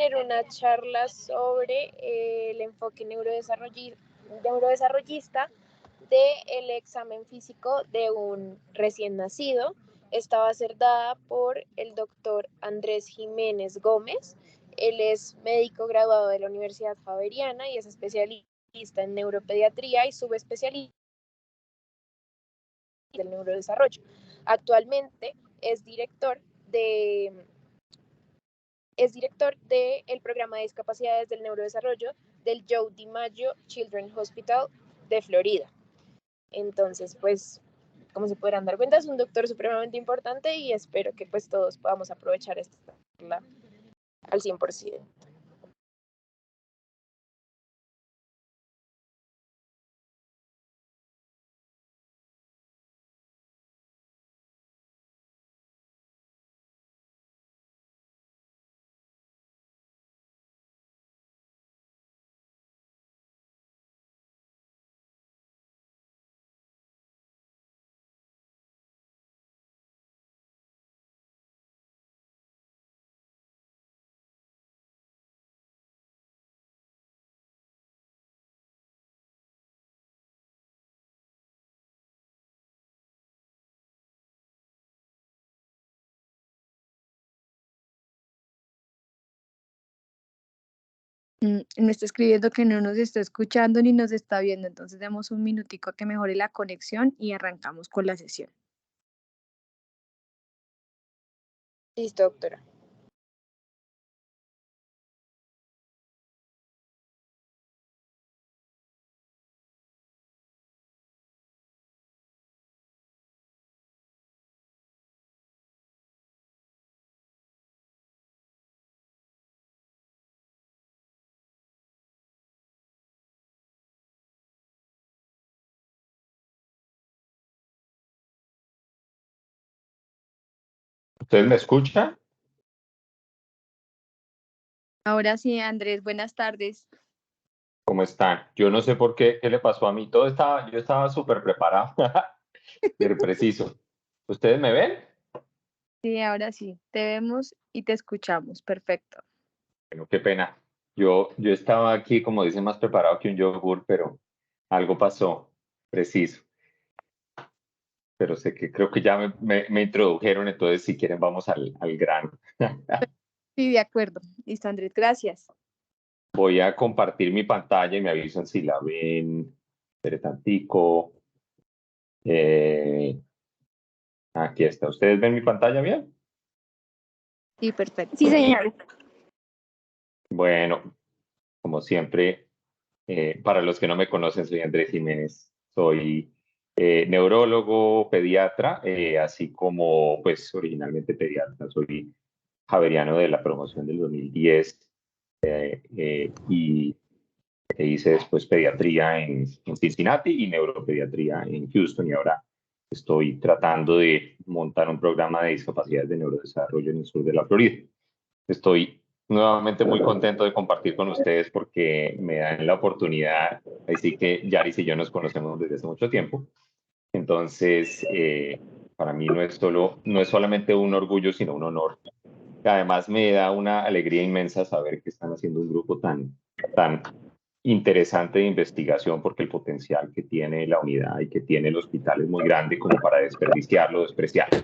tener una charla sobre el enfoque neurodesarrollista del examen físico de un recién nacido. Esta va a ser dada por el doctor Andrés Jiménez Gómez. Él es médico graduado de la Universidad Javeriana y es especialista en neuropediatría y subespecialista del neurodesarrollo. Actualmente es director del programa de discapacidades del neurodesarrollo del Joe DiMaggio Children's Hospital de Florida. Entonces, pues, como se podrán dar cuenta, es un doctor supremamente importante y espero que pues todos podamos aprovechar esta charla al 100%. Me está escribiendo que no nos está escuchando ni nos está viendo, entonces demos un minutico a que mejore la conexión y arrancamos con la sesión. Listo, doctora. ¿Ustedes me escuchan? Ahora sí, Andrés, buenas tardes. ¿Cómo están? Yo no sé por qué le pasó a mí. Yo estaba súper preparado, pero preciso. ¿Ustedes me ven? Sí, ahora sí, te vemos y te escuchamos. Perfecto. Bueno, qué pena. Yo estaba aquí, como dicen, más preparado que un yogur, pero algo pasó, preciso. Pero sé que creo que ya me introdujeron, entonces si quieren vamos al grano. Sí, de acuerdo. Listo, Andrés, gracias. Voy a compartir mi pantalla y me avisan si la ven. Espere tantico. Aquí está. ¿Ustedes ven mi pantalla bien? Sí, perfecto. Sí, señor. Bueno, como siempre, para los que no me conocen, soy Andrés Jiménez. Soy neurólogo, pediatra, así como, pues, originalmente pediatra. Soy javeriano de la promoción del 2010 y hice después pediatría en Cincinnati y neuropediatría en Houston, y ahora estoy tratando de montar un programa de discapacidades de neurodesarrollo en el sur de la Florida. Estoy nuevamente muy contento de compartir con ustedes porque me dan la oportunidad, así que Yaris y yo nos conocemos desde hace mucho tiempo. Entonces, para mí no es solamente un orgullo, sino un honor. Además, me da una alegría inmensa saber que están haciendo un grupo tan interesante de investigación, porque el potencial que tiene la unidad y que tiene el hospital es muy grande como para desperdiciarlo, despreciarlo.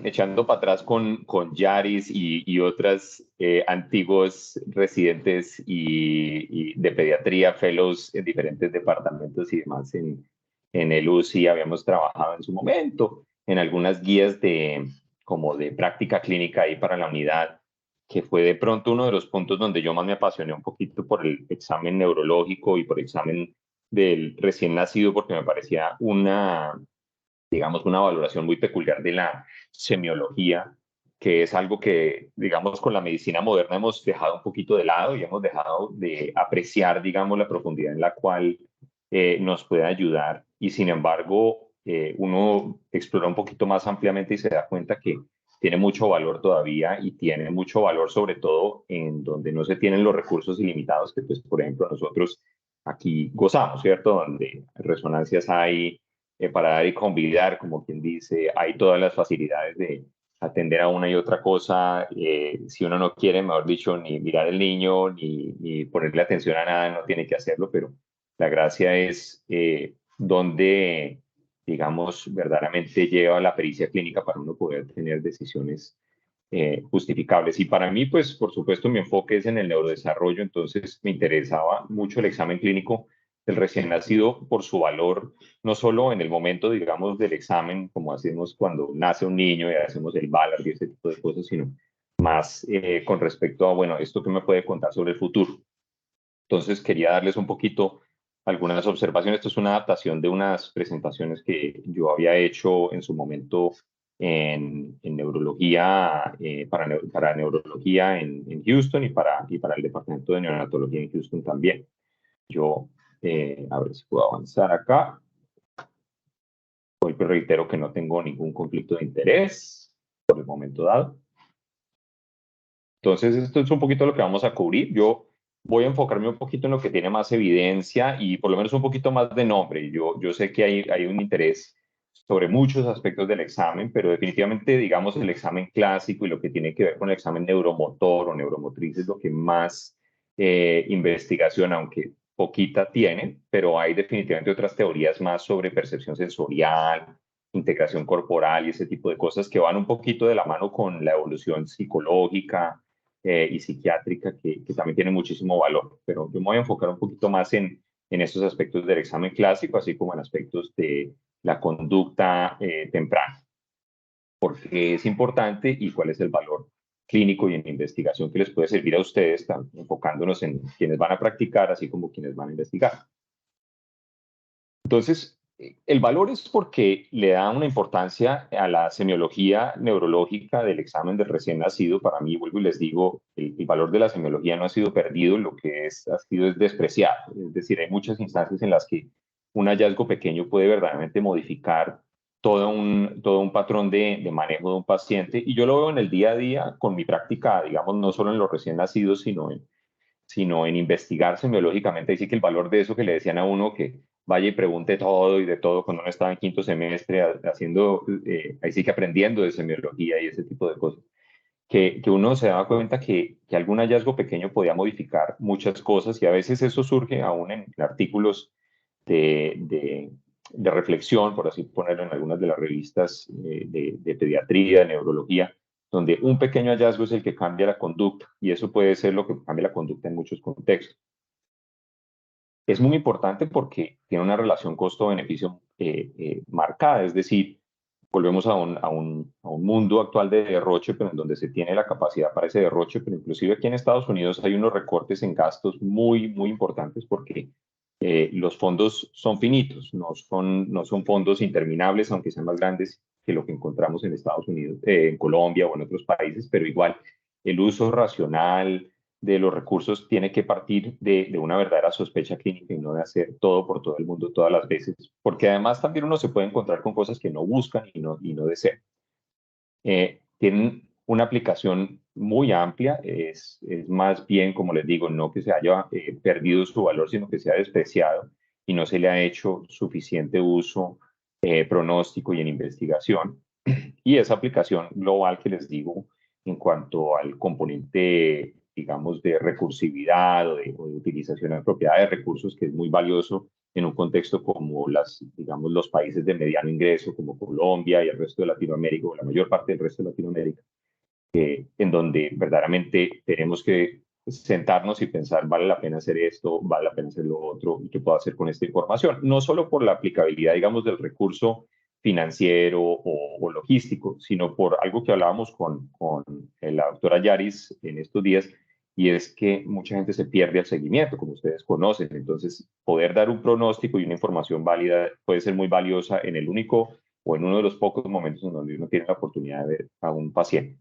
Echando para atrás con Yaris y otras antiguos residentes y de pediatría, fellows en diferentes departamentos y demás en el UCI, habíamos trabajado en su momento en algunas guías como de práctica clínica ahí para la unidad, que fue de pronto uno de los puntos donde yo más me apasioné un poquito por el examen neurológico y por el examen del recién nacido, porque me parecía digamos, una valoración muy peculiar de la semiología, que es algo que, digamos, con la medicina moderna hemos dejado un poquito de lado y hemos dejado de apreciar, digamos, la profundidad en la cual nos puede ayudar. Y sin embargo, uno explora un poquito más ampliamente y se da cuenta que tiene mucho valor todavía, y tiene mucho valor sobre todo en donde no se tienen los recursos ilimitados que, pues, por ejemplo, nosotros aquí gozamos, ¿cierto? Donde resonancias hay para dar y convidar, como quien dice, hay todas las facilidades de atender a una y otra cosa. Si uno no quiere, mejor dicho, ni mirar al niño, ni ponerle atención a nada, no tiene que hacerlo, pero la gracia es donde, digamos, verdaderamente lleva la pericia clínica para uno poder tener decisiones justificables. Y para mí, pues, por supuesto, mi enfoque es en el neurodesarrollo, entonces me interesaba mucho el examen clínico del recién nacido por su valor, no solo en el momento, digamos, del examen, como hacemos cuando nace un niño y hacemos el Ballard y ese tipo de cosas, sino más con respecto a, bueno, esto que me puede contar sobre el futuro. Entonces, quería darles un poquito algunas observaciones. Esto es una adaptación de unas presentaciones que yo había hecho en su momento en neurología, para neurología en Houston y para el departamento de neonatología en Houston también. Yo, a ver si puedo avanzar acá. Hoy reitero que no tengo ningún conflicto de interés por el momento dado. Entonces, esto es un poquito lo que vamos a cubrir. Yo voy a enfocarme un poquito en lo que tiene más evidencia y por lo menos un poquito más de nombre. Yo sé que hay un interés sobre muchos aspectos del examen, pero definitivamente, digamos, el examen clásico y lo que tiene que ver con el examen neuromotor o neuromotriz es lo que más investigación, aunque poquita tiene, pero hay definitivamente otras teorías más sobre percepción sensorial, integración corporal y ese tipo de cosas que van un poquito de la mano con la evolución psicológica y psiquiátrica que también tiene muchísimo valor. Pero yo me voy a enfocar un poquito más en estos aspectos del examen clásico, así como en aspectos de la conducta temprana, porque es importante y cuál es el valor clínico y en investigación que les puede servir a ustedes, enfocándonos en quienes van a practicar, así como quienes van a investigar. Entonces, el valor es porque le da una importancia a la semiología neurológica del examen del recién nacido. Para mí, vuelvo y les digo, el valor de la semiología no ha sido perdido, lo que ha sido es despreciado. Es decir, hay muchas instancias en las que un hallazgo pequeño puede verdaderamente modificar todo un patrón de manejo de un paciente. Y yo lo veo en el día a día con mi práctica, digamos, no solo en los recién nacidos, sino en investigar semiológicamente. Así que el valor de eso que le decían a uno que vaya y pregunte todo y de todo cuando uno estaba en quinto semestre haciendo, ahí sí que aprendiendo de semiología y ese tipo de cosas, que uno se daba cuenta que algún hallazgo pequeño podía modificar muchas cosas y a veces eso surge aún en artículos de reflexión, por así ponerlo, en algunas de las revistas de pediatría, de neurología, donde un pequeño hallazgo es el que cambia la conducta y eso puede ser lo que cambia la conducta en muchos contextos. Es muy importante porque tiene una relación costo-beneficio marcada, es decir, volvemos a un mundo actual de derroche, pero en donde se tiene la capacidad para ese derroche, pero inclusive aquí en Estados Unidos hay unos recortes en gastos muy, muy importantes porque los fondos son finitos, no son fondos interminables, aunque sean más grandes que lo que encontramos en Estados Unidos, en Colombia o en otros países, pero igual el uso racional de los recursos tiene que partir de una verdadera sospecha clínica y no de hacer todo por todo el mundo todas las veces, porque además también uno se puede encontrar con cosas que no buscan y no desean. Tienen una aplicación muy amplia, es más bien, como les digo, no que se haya perdido su valor, sino que se ha despreciado y no se le ha hecho suficiente uso pronóstico y en investigación. Y esa aplicación global que les digo en cuanto al componente, digamos, de recursividad o de utilización apropiada de recursos, que es muy valioso en un contexto como digamos, los países de mediano ingreso, como Colombia y el resto de Latinoamérica, o la mayor parte del resto de Latinoamérica, en donde verdaderamente tenemos que sentarnos y pensar, vale la pena hacer esto, vale la pena hacer lo otro, y qué puedo hacer con esta información. No solo por la aplicabilidad, digamos, del recurso financiero o logístico, sino por algo que hablábamos con la doctora Yaris en estos días, y es que mucha gente se pierde el seguimiento, como ustedes conocen. Entonces, poder dar un pronóstico y una información válida puede ser muy valiosa en el único o en uno de los pocos momentos en donde uno tiene la oportunidad de ver a un paciente.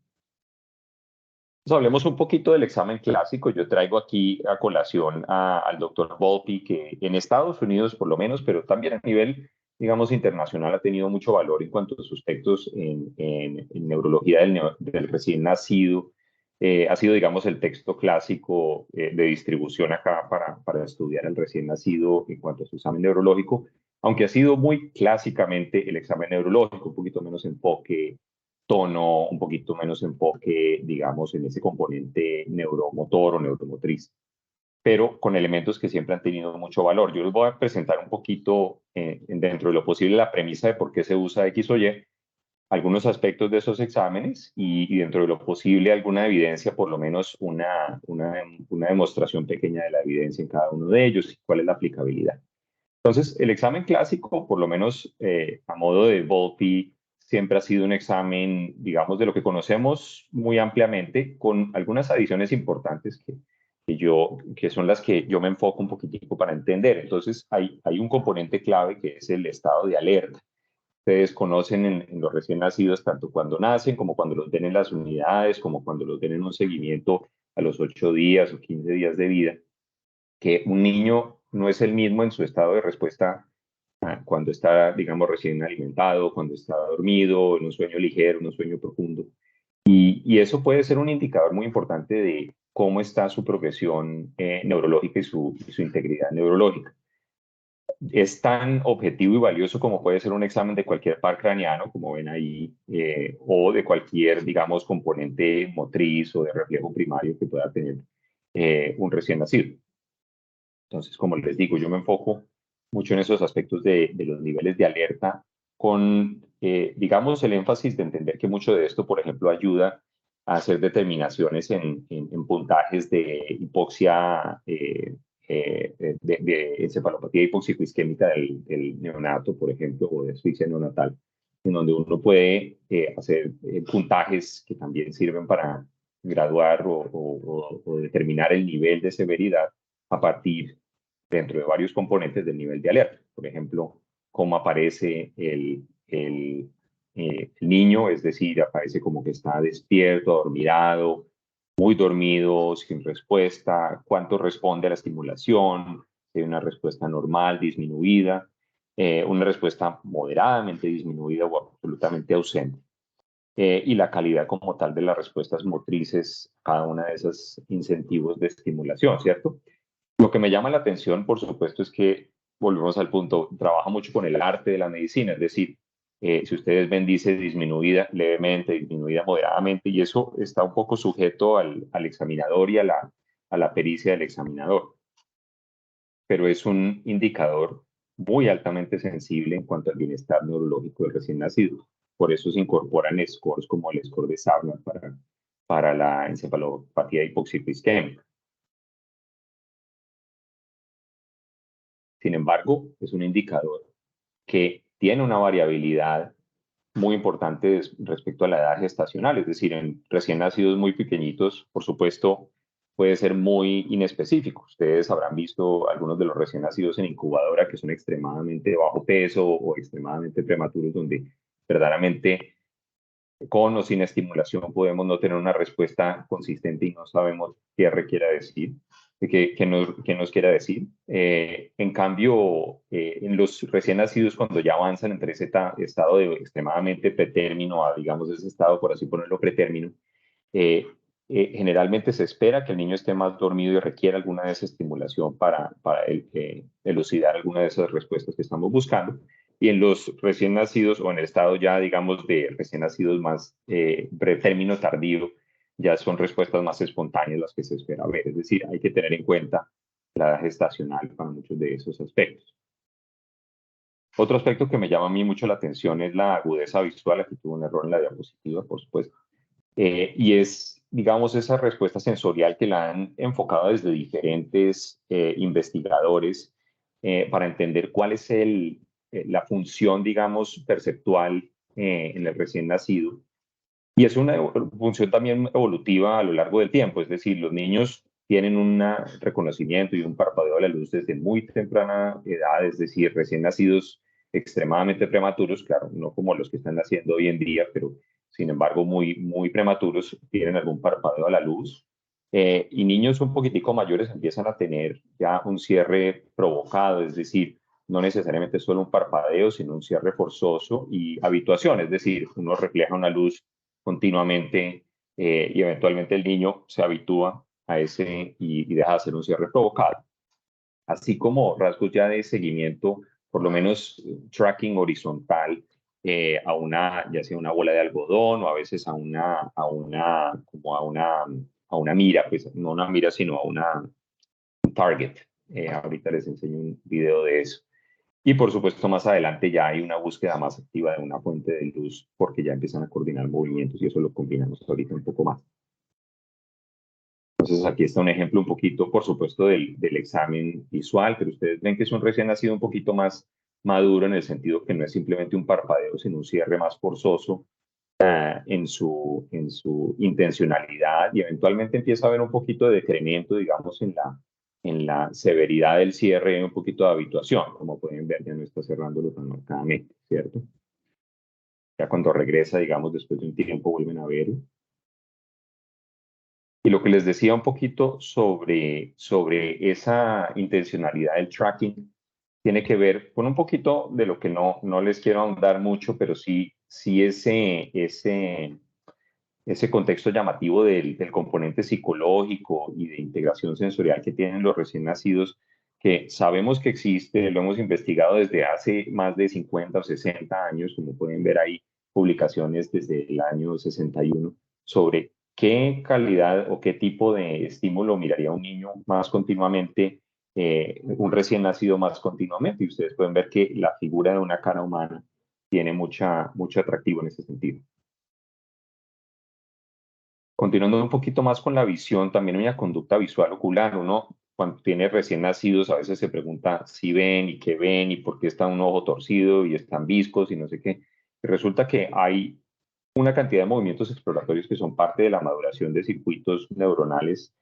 Entonces, hablemos un poquito del examen clásico. Yo traigo aquí a colación al doctor Volpi, que en Estados Unidos por lo menos, pero también a nivel, digamos, internacional, ha tenido mucho valor en cuanto a sus textos en neurología del recién nacido. Ha sido, digamos, el texto clásico de distribución acá para estudiar el recién nacido en cuanto a su examen neurológico, aunque ha sido muy clásicamente el examen neurológico, un poquito menos enfoque tono, un poquito menos enfoque, digamos, en ese componente neuromotor o neuromotriz, pero con elementos que siempre han tenido mucho valor. Yo les voy a presentar un poquito, dentro de lo posible, la premisa de por qué se usa X o Y, algunos aspectos de esos exámenes y dentro de lo posible alguna evidencia, por lo menos una demostración pequeña de la evidencia en cada uno de ellos y cuál es la aplicabilidad. Entonces, el examen clásico, por lo menos a modo de Volpi, siempre ha sido un examen, digamos, de lo que conocemos muy ampliamente, con algunas adiciones importantes que son las que yo me enfoco un poquitico para entender. Entonces, hay un componente clave que es el estado de alerta. Ustedes conocen en los recién nacidos, tanto cuando nacen como cuando los ven en las unidades, como cuando los ven en un seguimiento a los 8 días o 15 días de vida, que un niño no es el mismo en su estado de respuesta cuando está, digamos, recién alimentado, cuando está dormido, en un sueño ligero, en un sueño profundo. Y eso puede ser un indicador muy importante de cómo está su progresión neurológica y su integridad neurológica. Es tan objetivo y valioso como puede ser un examen de cualquier par craneano, como ven ahí, o de cualquier, digamos, componente motriz o de reflejo primario que pueda tener un recién nacido. Entonces, como les digo, yo me enfoco mucho en esos aspectos de los niveles de alerta, con, digamos, el énfasis de entender que mucho de esto, por ejemplo, ayuda a hacer determinaciones en puntajes de hipoxia, de encefalopatía hipoxicoisquémica del neonato, por ejemplo, o de asfixia neonatal, en donde uno puede hacer puntajes que también sirven para graduar o determinar el nivel de severidad a partir, dentro de varios componentes, del nivel de alerta. Por ejemplo, cómo aparece el niño, es decir, aparece como que está despierto, adormilado, muy dormido, sin respuesta, cuánto responde a la estimulación, si hay una respuesta normal, disminuida, una respuesta moderadamente disminuida o absolutamente ausente. Y la calidad como tal de las respuestas motrices, cada una de esos incentivos de estimulación, ¿cierto? Lo que me llama la atención, por supuesto, es que, volvemos al punto, trabaja mucho con el arte de la medicina, es decir, si ustedes ven, dice disminuida levemente, disminuida moderadamente, y eso está un poco sujeto al examinador y a la pericia del examinador, pero es un indicador muy altamente sensible en cuanto al bienestar neurológico del recién nacido. Por eso se incorporan scores como el score de Sarno para la encefalopatía hipoxicoisquémica. Sin embargo, es un indicador que tiene una variabilidad muy importante respecto a la edad gestacional, es decir, en recién nacidos muy pequeñitos, por supuesto, puede ser muy inespecífico. Ustedes habrán visto algunos de los recién nacidos en incubadora que son extremadamente de bajo peso o extremadamente prematuros, donde verdaderamente con o sin estimulación podemos no tener una respuesta consistente y no sabemos qué requiere decir, qué nos quiera decir. En cambio, en los recién nacidos, cuando ya avanzan entre ese estado de extremadamente pretérmino a, digamos, ese estado, por así ponerlo, pretérmino, eh, generalmente se espera que el niño esté más dormido y requiera alguna de esa estimulación para elucidar alguna de esas respuestas que estamos buscando. Y en los recién nacidos o en el estado ya, digamos, de recién nacidos más pretérmino tardío, ya son respuestas más espontáneas las que se espera ver. Es decir, hay que tener en cuenta la edad gestacional para muchos de esos aspectos. Otro aspecto que me llama a mí mucho la atención es la agudeza visual. Aquí tuve un error en la diapositiva, por supuesto. Y es, digamos, esa respuesta sensorial que la han enfocado desde diferentes investigadores para entender cuál es la función, digamos, perceptual en el recién nacido. Y es una función también evolutiva a lo largo del tiempo, es decir, los niños tienen un reconocimiento y un parpadeo de la luz desde muy temprana edad, es decir, recién nacidos extremadamente prematuros, claro, no como los que están naciendo hoy en día, pero sin embargo muy prematuros, tienen algún parpadeo a la luz. Y niños un poquitico mayores empiezan a tener ya un cierre provocado, es decir, no necesariamente solo un parpadeo, sino un cierre forzoso y habituación, es decir, uno refleja una luz continuamente y eventualmente el niño se habitúa a ese y deja de hacer un cierre provocado. Así como rasgos ya de seguimiento, por lo menos tracking horizontal, a una, ya sea una bola de algodón o a veces a una mira, pues no una mira, sino a un target. Ahorita les enseño un video de eso. Y por supuesto, más adelante ya hay una búsqueda más activa de una fuente de luz porque ya empiezan a coordinar movimientos y eso lo combinamos ahorita un poco más. Entonces aquí está un ejemplo un poquito, por supuesto, del examen visual, pero ustedes ven que es un recién nacido un poquito más maduro en el sentido que no es simplemente un parpadeo, sino un cierre más forzoso en su intencionalidad y eventualmente empieza a haber un poquito de decremento, digamos, en la severidad del cierre y un poquito de habituación. Como pueden ver, ya no está cerrándolo tan marcadamente, ¿cierto? Ya cuando regresa, digamos, después de un tiempo, vuelven a verlo. Y lo que les decía un poquito sobre esa intencionalidad del tracking tiene que ver con un poquito de lo que no les quiero ahondar mucho, pero sí ese contexto llamativo del componente psicológico y de integración sensorial que tienen los recién nacidos, que sabemos que existe, lo hemos investigado desde hace más de 50 o 60 años, como pueden ver ahí, publicaciones desde el año 61, sobre qué calidad o qué tipo de estímulo miraría un niño más continuamente, un recién nacido más continuamente. Y ustedes pueden ver que la figura de una cara humana tiene mucho atractivo en ese sentido. Continuando un poquito más con la visión, también hay una conducta visual ocular. Uno, cuando tiene recién nacidos, a veces se pregunta si ven y qué ven y por qué está un ojo torcido y están viscos y no sé qué. Y resulta que hay una cantidad de movimientos exploratorios que son parte de la maduración de circuitos neuronales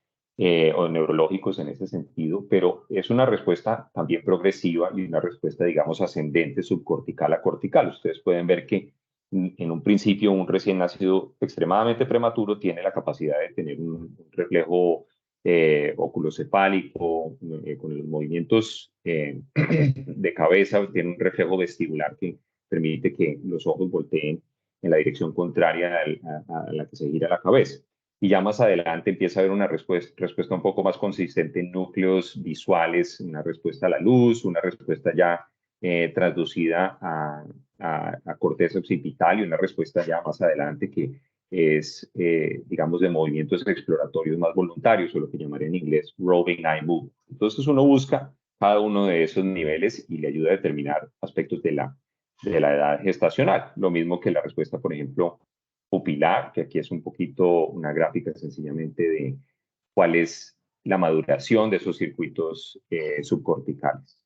o neurológicos en ese sentido, pero es una respuesta también progresiva y una respuesta, digamos, ascendente subcortical a cortical. Ustedes pueden ver que en un principio un recién nacido extremadamente prematuro tiene la capacidad de tener un reflejo oculocefálico con los movimientos de cabeza, tiene un reflejo vestibular que permite que los ojos volteen en la dirección contraria a la que se gira la cabeza. Y ya más adelante empieza a haber una respuesta un poco más consistente en núcleos visuales, una respuesta a la luz, una respuesta ya traducida a corteza occipital y una respuesta ya más adelante que es, digamos, de movimientos exploratorios más voluntarios o lo que llamaría en inglés roving eye movement. Entonces uno busca cada uno de esos niveles y le ayuda a determinar aspectos de la edad gestacional. Lo mismo que la respuesta, por ejemplo, pupilar, que aquí es un poquito una gráfica sencillamente de cuál es la maduración de esos circuitos subcorticales.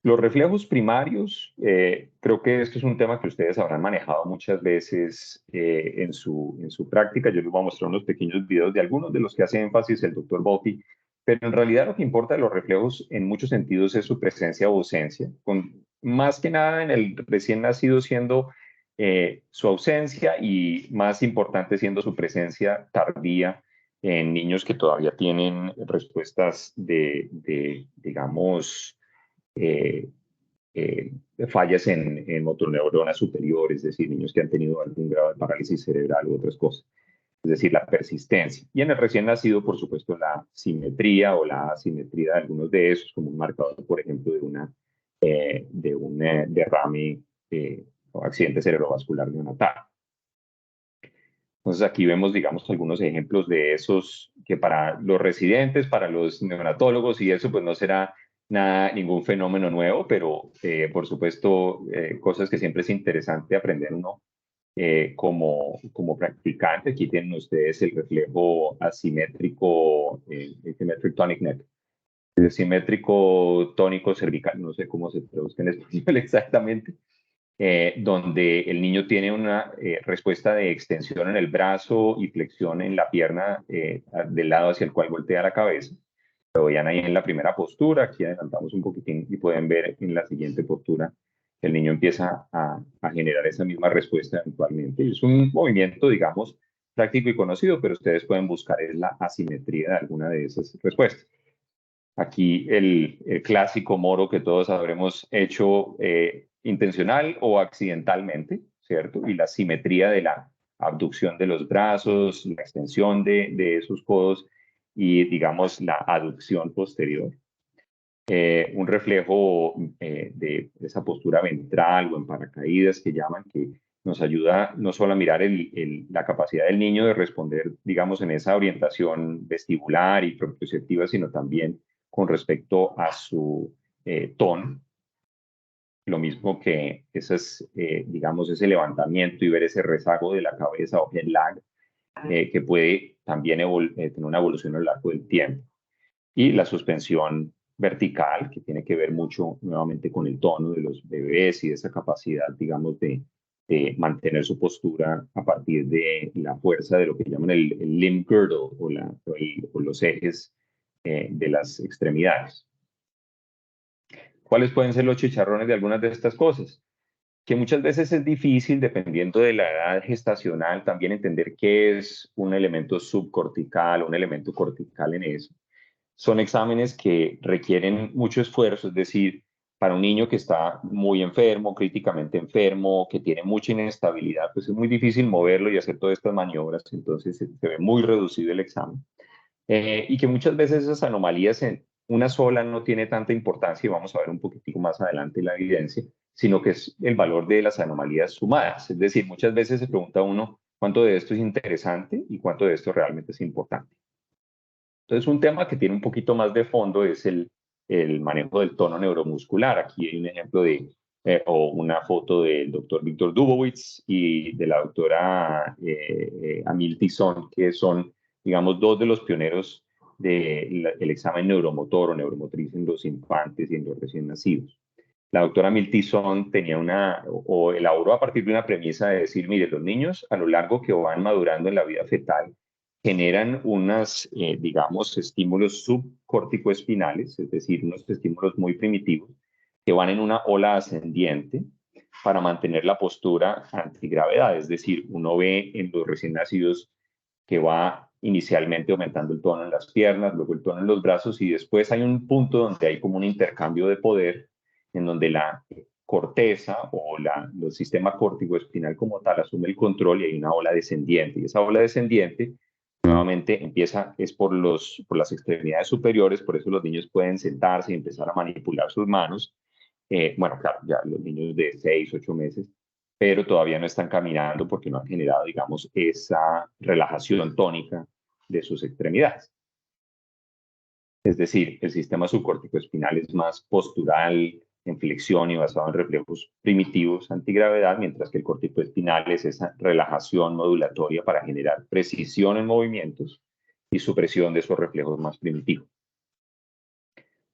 Los reflejos primarios, creo que esto es un tema que ustedes habrán manejado muchas veces en su práctica. Yo les voy a mostrar unos pequeños videos de algunos de los que hace énfasis el doctor Botti, pero en realidad lo que importa de los reflejos en muchos sentidos es su presencia o ausencia, con más que nada en el recién nacido siendo su ausencia y más importante siendo su presencia tardía en niños que todavía tienen respuestas digamos, eh, fallas en motoneuronas superiores, es decir, niños que han tenido algún grado de parálisis cerebral u otras cosas, es decir, la persistencia. Y en el recién nacido, por supuesto, la simetría o la asimetría de algunos de esos, como un marcador, por ejemplo, de un derrame o accidente cerebrovascular neonatal. Entonces aquí vemos, digamos, algunos ejemplos de esos que para los residentes, para los neonatólogos y eso, pues no será ningún fenómeno nuevo, pero por supuesto, cosas que siempre es interesante aprender uno como practicante. Aquí tienen ustedes el reflejo asimétrico, asymmetric tonic neck, el simétrico tónico cervical, no sé cómo se traduce en español exactamente, donde el niño tiene una respuesta de extensión en el brazo y flexión en la pierna del lado hacia el cual voltea la cabeza. Lo veían ahí en la primera postura, aquí adelantamos un poquitín y pueden ver en la siguiente postura que el niño empieza a generar esa misma respuesta eventualmente. Y es un movimiento, digamos, práctico y conocido, pero ustedes pueden buscar la asimetría de alguna de esas respuestas. Aquí el clásico moro que todos habremos hecho intencional o accidentalmente, ¿cierto? Y la simetría de la abducción de los brazos, la extensión de esos codos y, digamos, la aducción posterior. un reflejo de esa postura ventral o en paracaídas que llaman, que nos ayuda no solo a mirar la capacidad del niño de responder, digamos, en esa orientación vestibular y proprioceptiva, sino también con respecto a su tono. Lo mismo que digamos, ese levantamiento y ver ese rezago de la cabeza o head lag, que puede también tener una evolución a lo largo del tiempo. Y la suspensión vertical, que tiene que ver mucho nuevamente con el tono de los bebés y esa capacidad, digamos, de mantener su postura a partir de la fuerza de lo que llaman el limb girdle o los ejes de las extremidades. ¿Cuáles pueden ser los chicharrones de algunas de estas cosas? Que muchas veces es difícil, dependiendo de la edad gestacional, también entender qué es un elemento subcortical o un elemento cortical en eso. Son exámenes que requieren mucho esfuerzo, es decir, para un niño que está muy enfermo, críticamente enfermo, que tiene mucha inestabilidad, pues es muy difícil moverlo y hacer todas estas maniobras, entonces se ve muy reducido el examen. Y que muchas veces esas anomalías en una sola no tiene tanta importancia, y vamos a ver un poquitico más adelante la evidencia, sino que es el valor de las anomalías sumadas. Es decir, muchas veces se pregunta uno cuánto de esto es interesante y cuánto de esto realmente es importante. Entonces, un tema que tiene un poquito más de fondo es el manejo del tono neuromuscular. Aquí hay un ejemplo o una foto del doctor Víctor Dubowitz y de la doctora Amil Tizón, que son, digamos, dos de los pioneros del examen neuromotor o neuromotriz en los infantes y en los recién nacidos. La doctora Miltison tenía o elaboró a partir de una premisa de decir, mire, los niños a lo largo que van madurando en la vida fetal generan digamos, estímulos subcorticoespinales, es decir, unos estímulos muy primitivos que van en una ola ascendiente para mantener la postura antigravedad. Es decir, uno ve en los recién nacidos que va inicialmente aumentando el tono en las piernas, luego el tono en los brazos y después hay un punto donde hay como un intercambio de poder en donde la corteza o el sistema córtico-espinal como tal asume el control y hay una ola descendiente. Y esa ola descendiente nuevamente es por las extremidades superiores, por eso los niños pueden sentarse y empezar a manipular sus manos. Bueno, claro, ya los niños de 6, 8 meses, pero todavía no están caminando porque no han generado, digamos, esa relajación tónica de sus extremidades. Es decir, el sistema subcorticoespinal es más postural, en flexión y basado en reflejos primitivos antigravedad, mientras que el corticoespinal es esa relajación modulatoria para generar precisión en movimientos y supresión de esos reflejos más primitivos.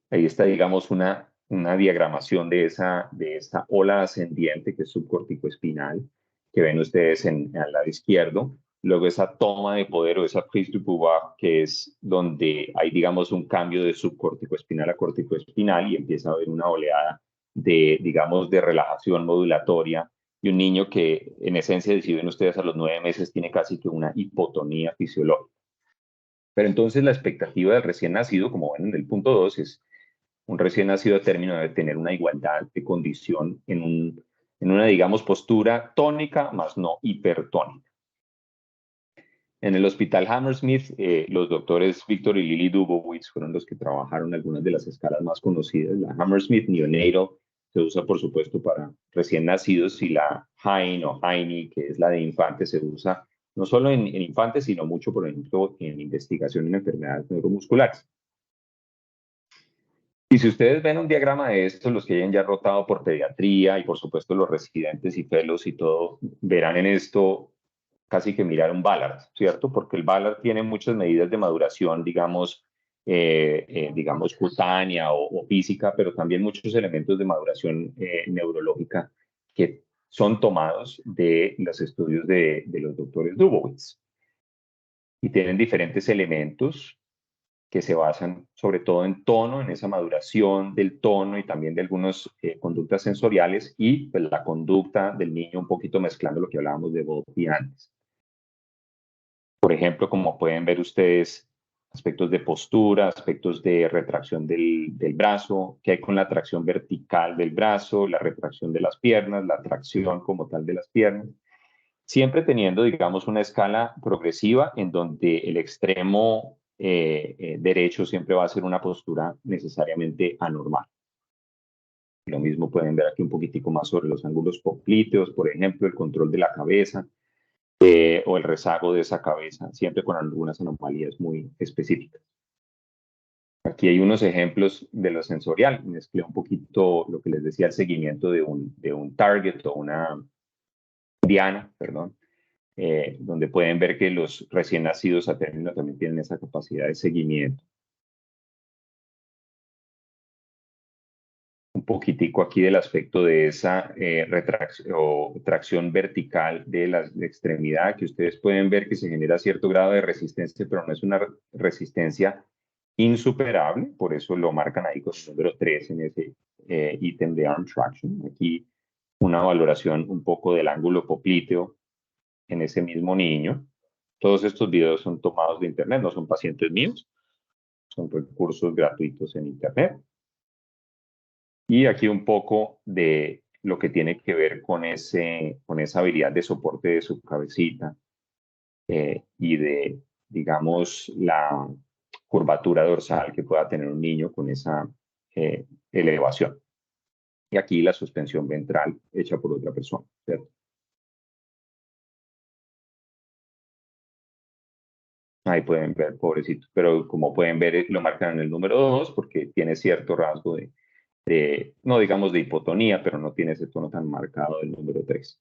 Ahí está, digamos, una diagramación de esta ola ascendiente que es subcorticoespinal, que ven ustedes al lado izquierdo. Luego esa toma de poder o esa prise du pouvoir, que es donde hay, digamos, un cambio de subcorticoespinal a corticoespinal y empieza a haber una oleada digamos, de relajación modulatoria y un niño que, en esencia, si ven ustedes a los 9 meses, tiene casi que una hipotonía fisiológica. Pero entonces la expectativa del recién nacido, como ven en el punto 2, es un recién nacido a término debe tener una igualdad de condición en una, digamos, postura tónica, más no hipertónica. En el hospital Hammersmith, los doctores Víctor y Lily Dubowitz fueron los que trabajaron algunas de las escalas más conocidas. La Hammersmith Neonatal se usa, por supuesto, para recién nacidos y la Hein o Heine, que es la de infantes, se usa no solo en infantes, sino mucho, por ejemplo, en investigación en enfermedades neuromusculares. Y si ustedes ven un diagrama de estos, los que hayan ya rotado por pediatría y por supuesto los residentes y fellows y todo, verán en esto casi que mirar un Ballard, ¿cierto? Porque el Ballard tiene muchas medidas de maduración, digamos, digamos cutánea o física, pero también muchos elementos de maduración neurológica que son tomados de los estudios de los doctores Dubowitz. Y tienen diferentes elementos que se basan sobre todo en tono, en esa maduración del tono y también de algunas conductas sensoriales y pues, la conducta del niño un poquito mezclando lo que hablábamos de Bowlby antes. Por ejemplo, como pueden ver ustedes, aspectos de postura, aspectos de retracción del brazo, qué hay con la tracción vertical del brazo, la retracción de las piernas, la tracción como tal de las piernas, siempre teniendo, digamos, una escala progresiva en donde el extremo derecho siempre va a ser una postura necesariamente anormal. Lo mismo pueden ver aquí un poquitico más sobre los ángulos poplíteos, por ejemplo, el control de la cabeza o el rezago de esa cabeza, siempre con algunas anomalías muy específicas. Aquí hay unos ejemplos de lo sensorial. Mezclé un poquito lo que les decía, el seguimiento de un target o una diana, perdón, donde pueden ver que los recién nacidos a término también tienen esa capacidad de seguimiento. Un poquitico aquí del aspecto de esa retracción o tracción vertical de la extremidad, que ustedes pueden ver que se genera cierto grado de resistencia, pero no es una resistencia insuperable, por eso lo marcan ahí con el número 3 en ese ítem de arm traction. Aquí una valoración un poco del ángulo poplíteo en ese mismo niño. Todos estos videos son tomados de internet, no son pacientes míos, son recursos gratuitos en internet. Y aquí un poco de lo que tiene que ver con esa habilidad de soporte de su cabecita y de, digamos, la curvatura dorsal que pueda tener un niño con esa elevación. Y aquí la suspensión ventral hecha por otra persona, ¿cierto? Ahí pueden ver, pobrecito, pero como pueden ver, lo marcan en el número 2 porque tiene cierto rasgo no digamos de hipotonía, pero no tiene ese tono tan marcado del número 3.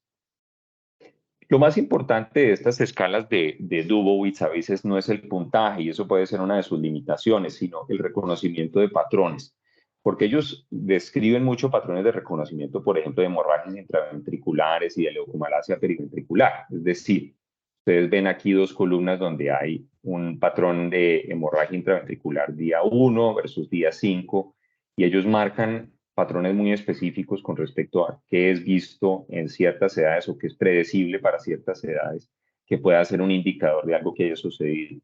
Lo más importante de estas escalas de Dubowitz a veces no es el puntaje, y eso puede ser una de sus limitaciones, sino el reconocimiento de patrones, porque ellos describen mucho patrones de reconocimiento, por ejemplo, de hemorragias intraventriculares y de leucomalacia periventricular. Es decir, ustedes ven aquí dos columnas donde hay un patrón de hemorragia intraventricular día 1 versus día 5, y ellos marcan patrones muy específicos con respecto a qué es visto en ciertas edades o qué es predecible para ciertas edades, que pueda ser un indicador de algo que haya sucedido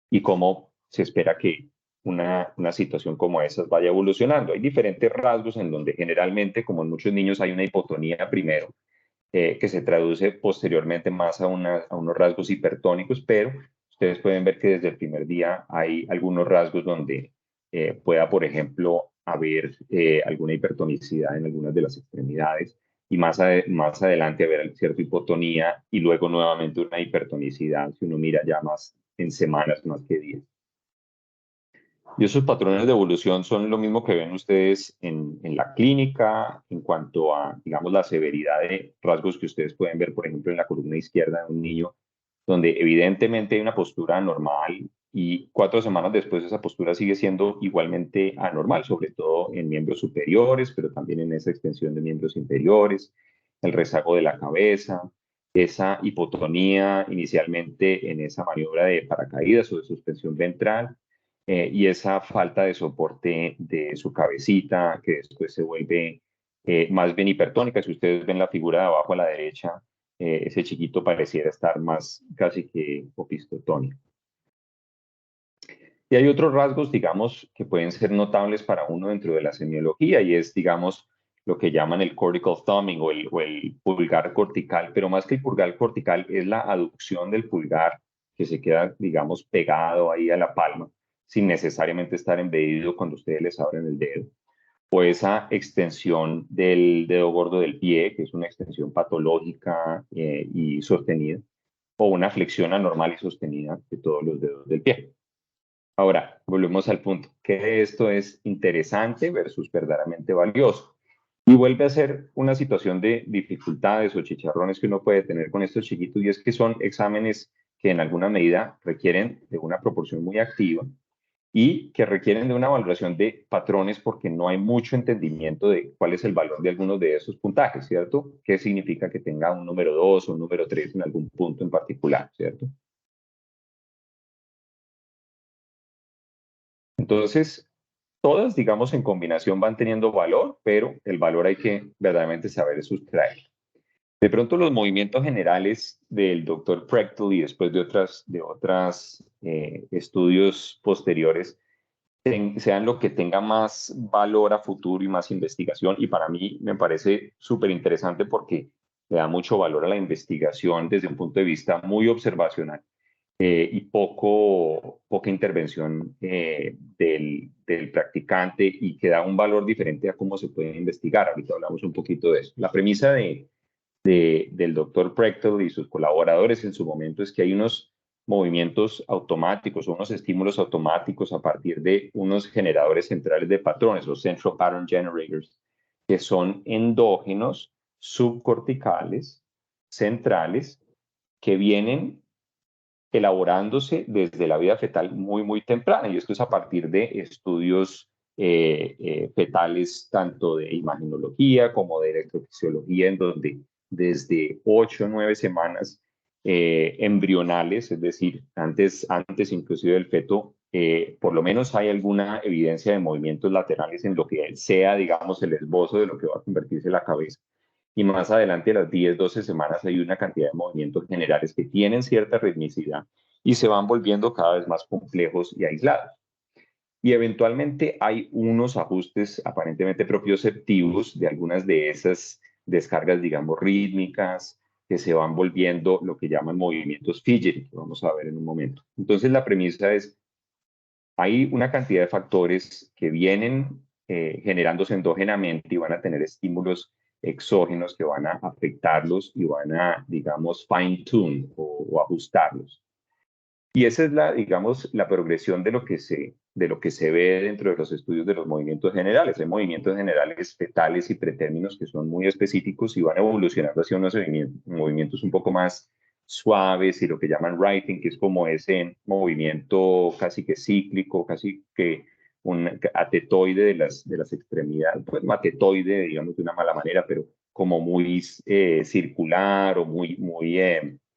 y cómo se espera que una situación como esa vaya evolucionando. Hay diferentes rasgos en donde generalmente, como en muchos niños, hay una hipotonía primero, que se traduce posteriormente más a unos rasgos hipertónicos, pero ustedes pueden ver que desde el primer día hay algunos rasgos donde pueda, por ejemplo, haber alguna hipertonicidad en algunas de las extremidades y más adelante haber cierta hipotonía y luego nuevamente una hipertonicidad, si uno mira ya más en semanas más que días. Y esos patrones de evolución son lo mismo que ven ustedes en la clínica en cuanto a, digamos, la severidad de rasgos que ustedes pueden ver, por ejemplo, en la columna izquierda de un niño, donde evidentemente hay una postura anormal y 4 semanas después esa postura sigue siendo igualmente anormal, sobre todo en miembros superiores, pero también en esa extensión de miembros inferiores, el rezago de la cabeza, esa hipotonía inicialmente en esa maniobra de paracaídas o de suspensión ventral, y esa falta de soporte de su cabecita, que después se vuelve más bien hipertónica. Si ustedes ven la figura de abajo a la derecha, ese chiquito pareciera estar más casi que opistotónico. Y hay otros rasgos, digamos, que pueden ser notables para uno dentro de la semiología, y es, digamos, lo que llaman el cortical thumbing o el pulgar cortical, pero más que el pulgar cortical es la aducción del pulgar que se queda, digamos, pegado ahí a la palma, sin necesariamente estar embedido cuando ustedes les abren el dedo, o esa extensión del dedo gordo del pie, que es una extensión patológica y sostenida, o una flexión anormal y sostenida de todos los dedos del pie. Ahora, volvemos al punto. ¿Qué de esto es interesante versus verdaderamente valioso? Y vuelve a ser una situación de dificultades o chicharrones que uno puede tener con estos chiquitos, y es que son exámenes que en alguna medida requieren de una proporción muy activa y que requieren de una valoración de patrones porque no hay mucho entendimiento de cuál es el valor de algunos de esos puntajes, ¿cierto? ¿Qué significa que tenga un número 2 o un número 3 en algún punto en particular, ¿cierto? Entonces, todas, digamos, en combinación van teniendo valor, pero el valor hay que verdaderamente saber sustraer. De pronto los movimientos generales del doctor Prechtel y después de otras estudios posteriores sean lo que tenga más valor a futuro y más investigación, y para mí me parece súper interesante porque le da mucho valor a la investigación desde un punto de vista muy observacional. y poca intervención del practicante, y que da un valor diferente a cómo se puede investigar. Ahorita hablamos un poquito de eso. La premisa del doctor Prechtel y sus colaboradores en su momento es que hay unos movimientos automáticos o unos estímulos automáticos a partir de unos generadores centrales de patrones, los Central Pattern Generators, que son endógenos, subcorticales, centrales, que vienen elaborándose desde la vida fetal muy temprana. Y esto es a partir de estudios fetales, tanto de imagenología como de electrofisiología, en donde desde 8 o 9 semanas embrionales, es decir, antes inclusive del feto, por lo menos hay alguna evidencia de movimientos laterales en lo que sea, digamos, el esbozo de lo que va a convertirse la cabeza. Y más adelante, a las 10, 12 semanas, hay una cantidad de movimientos generales que tienen cierta ritmicidad y se van volviendo cada vez más complejos y aislados. Y eventualmente hay unos ajustes aparentemente propioceptivos de algunas de esas descargas, digamos, rítmicas, que se van volviendo lo que llaman movimientos fidgety, que vamos a ver en un momento. Entonces, la premisa es, hay una cantidad de factores que vienen generándose endógenamente y van a tener estímulos exógenos que van a afectarlos y van a, digamos, fine-tune o ajustarlos. Y esa es digamos, la progresión de lo que se ve dentro de los estudios de los movimientos generales. Hay movimientos generales fetales y pretérminos que son muy específicos y van evolucionando hacia unos movimientos un poco más suaves, y lo que llaman writing, que es como ese movimiento casi que cíclico, casi que un atetoide de las extremidades, pues no atetoide, digamos de una mala manera, pero como muy circular o muy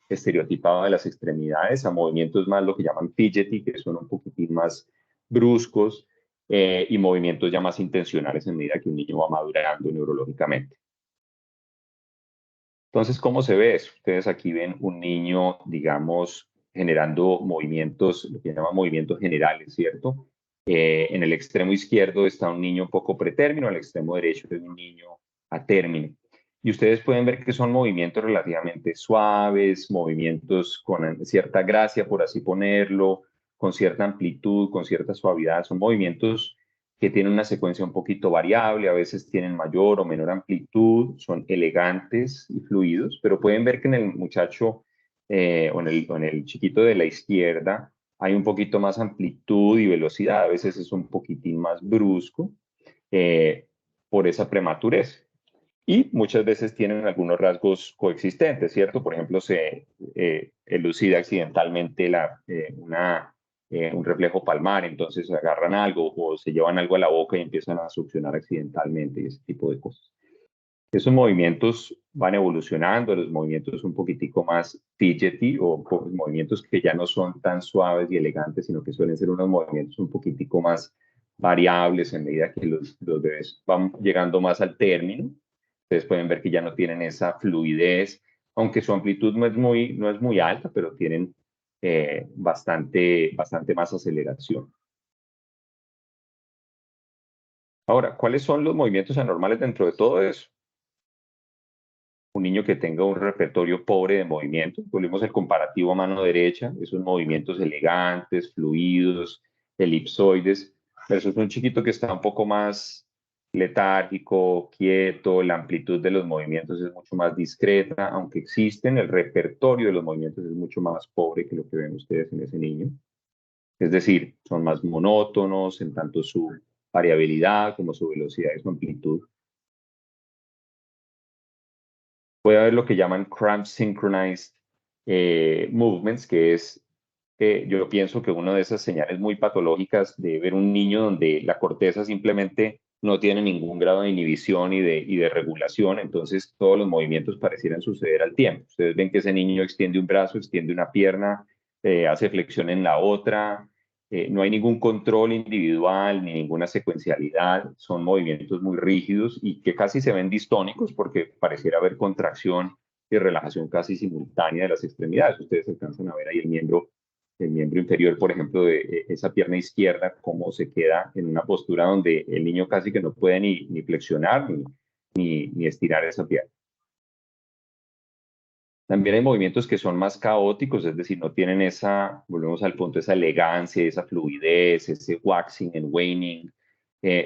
estereotipado de las extremidades, a movimientos más lo que llaman fidgety, que son un poquitín más bruscos, y movimientos ya más intencionales en medida que un niño va madurando neurológicamente. Entonces, ¿cómo se ve eso? Ustedes aquí ven un niño, digamos, generando movimientos, lo que llaman movimientos generales, ¿cierto? En el extremo izquierdo está un niño un poco pretérmino, al extremo derecho es un niño a término. Y ustedes pueden ver que son movimientos relativamente suaves, movimientos con cierta gracia, por así ponerlo, con cierta amplitud, con cierta suavidad. Son movimientos que tienen una secuencia un poquito variable, a veces tienen mayor o menor amplitud, son elegantes y fluidos, pero pueden ver que en el muchacho o en el chiquito de la izquierda hay un poquito más amplitud y velocidad, a veces es un poquitín más brusco por esa prematurez. Y muchas veces tienen algunos rasgos coexistentes, ¿cierto? Por ejemplo, se elucida accidentalmente un reflejo palmar, entonces agarran algo o se llevan algo a la boca y empiezan a succionar accidentalmente y ese tipo de cosas. Esos movimientos van evolucionando, los movimientos un poquitico más fidgety o movimientos que ya no son tan suaves y elegantes, sino que suelen ser unos movimientos un poquitico más variables en medida que los bebés van llegando más al término. Ustedes pueden ver que ya no tienen esa fluidez, aunque su amplitud no es muy alta, pero tienen bastante más aceleración. Ahora, ¿cuáles son los movimientos anormales dentro de todo eso? Un niño que tenga un repertorio pobre de movimientos, volvemos al comparativo a mano derecha, esos movimientos elegantes, fluidos, elipsoides, versus un chiquito que está un poco más letárgico, quieto, la amplitud de los movimientos es mucho más discreta, aunque existen, el repertorio de los movimientos es mucho más pobre que lo que ven ustedes en ese niño. Es decir, son más monótonos en tanto su variabilidad como su velocidad y su amplitud. Puede haber lo que llaman cramp synchronized movements, que es, yo pienso que una de esas señales muy patológicas de ver un niño donde la corteza simplemente no tiene ningún grado de inhibición y de regulación, entonces todos los movimientos parecieran suceder al tiempo. Ustedes ven que ese niño extiende un brazo, extiende una pierna, hace flexión en la otra, no hay ningún control individual ni ninguna secuencialidad, son movimientos muy rígidos y que casi se ven distónicos porque pareciera haber contracción y relajación casi simultánea de las extremidades. Ustedes alcanzan a ver ahí el miembro inferior, por ejemplo, de esa pierna izquierda, cómo se queda en una postura donde el niño casi que no puede ni flexionar ni estirar esa pierna. También hay movimientos que son más caóticos, es decir, no tienen esa, volvemos al punto, esa elegancia, esa fluidez, ese waxing and waning,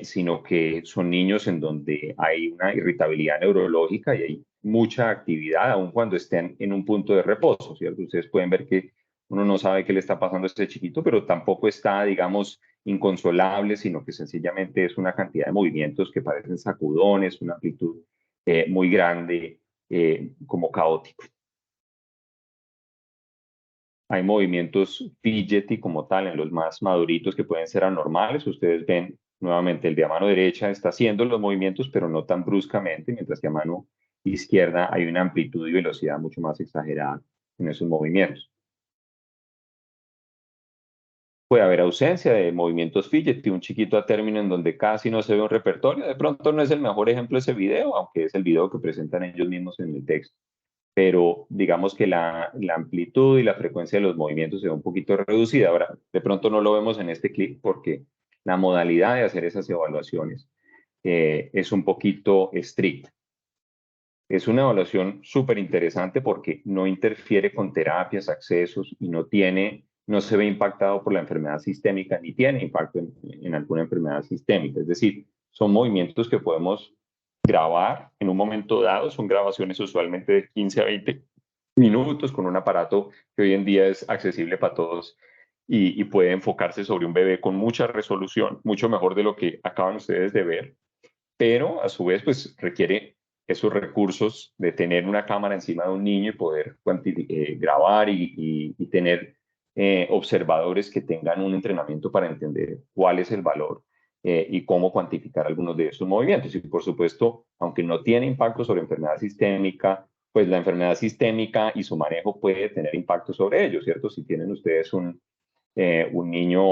sino que son niños en donde hay una irritabilidad neurológica y hay mucha actividad, aun cuando estén en un punto de reposo, ¿cierto? Ustedes pueden ver que uno no sabe qué le está pasando a este chiquito, pero tampoco está, digamos, inconsolable, sino que sencillamente es una cantidad de movimientos que parecen sacudones, una amplitud muy grande, como caótico. Hay movimientos fidgety como tal en los más maduritos que pueden ser anormales. Ustedes ven nuevamente el de a mano derecha está haciendo los movimientos, pero no tan bruscamente, mientras que a mano izquierda hay una amplitud y velocidad mucho más exagerada en esos movimientos. Puede haber ausencia de movimientos fidgety, un chiquito a término en donde casi no se ve un repertorio. De pronto no es el mejor ejemplo ese video, aunque es el video que presentan ellos mismos en el texto. Pero digamos que la amplitud y la frecuencia de los movimientos se ve un poquito reducida. Ahora, de pronto no lo vemos en este clip porque la modalidad de hacer esas evaluaciones es un poquito estricta. Es una evaluación súper interesante porque no interfiere con terapias, accesos y no se ve impactado por la enfermedad sistémica ni tiene impacto en alguna enfermedad sistémica. Es decir, son movimientos que podemos grabar en un momento dado, son grabaciones usualmente de 15 a 20 minutos con un aparato que hoy en día es accesible para todos y puede enfocarse sobre un bebé con mucha resolución, mucho mejor de lo que acaban ustedes de ver, pero a su vez pues requiere esos recursos de tener una cámara encima de un niño y poder grabar y tener observadores que tengan un entrenamiento para entender cuál es el valor y cómo cuantificar algunos de esos movimientos. Y por supuesto, aunque no tiene impacto sobre enfermedad sistémica, pues la enfermedad sistémica y su manejo puede tener impacto sobre ellos, ¿cierto? Si tienen ustedes un niño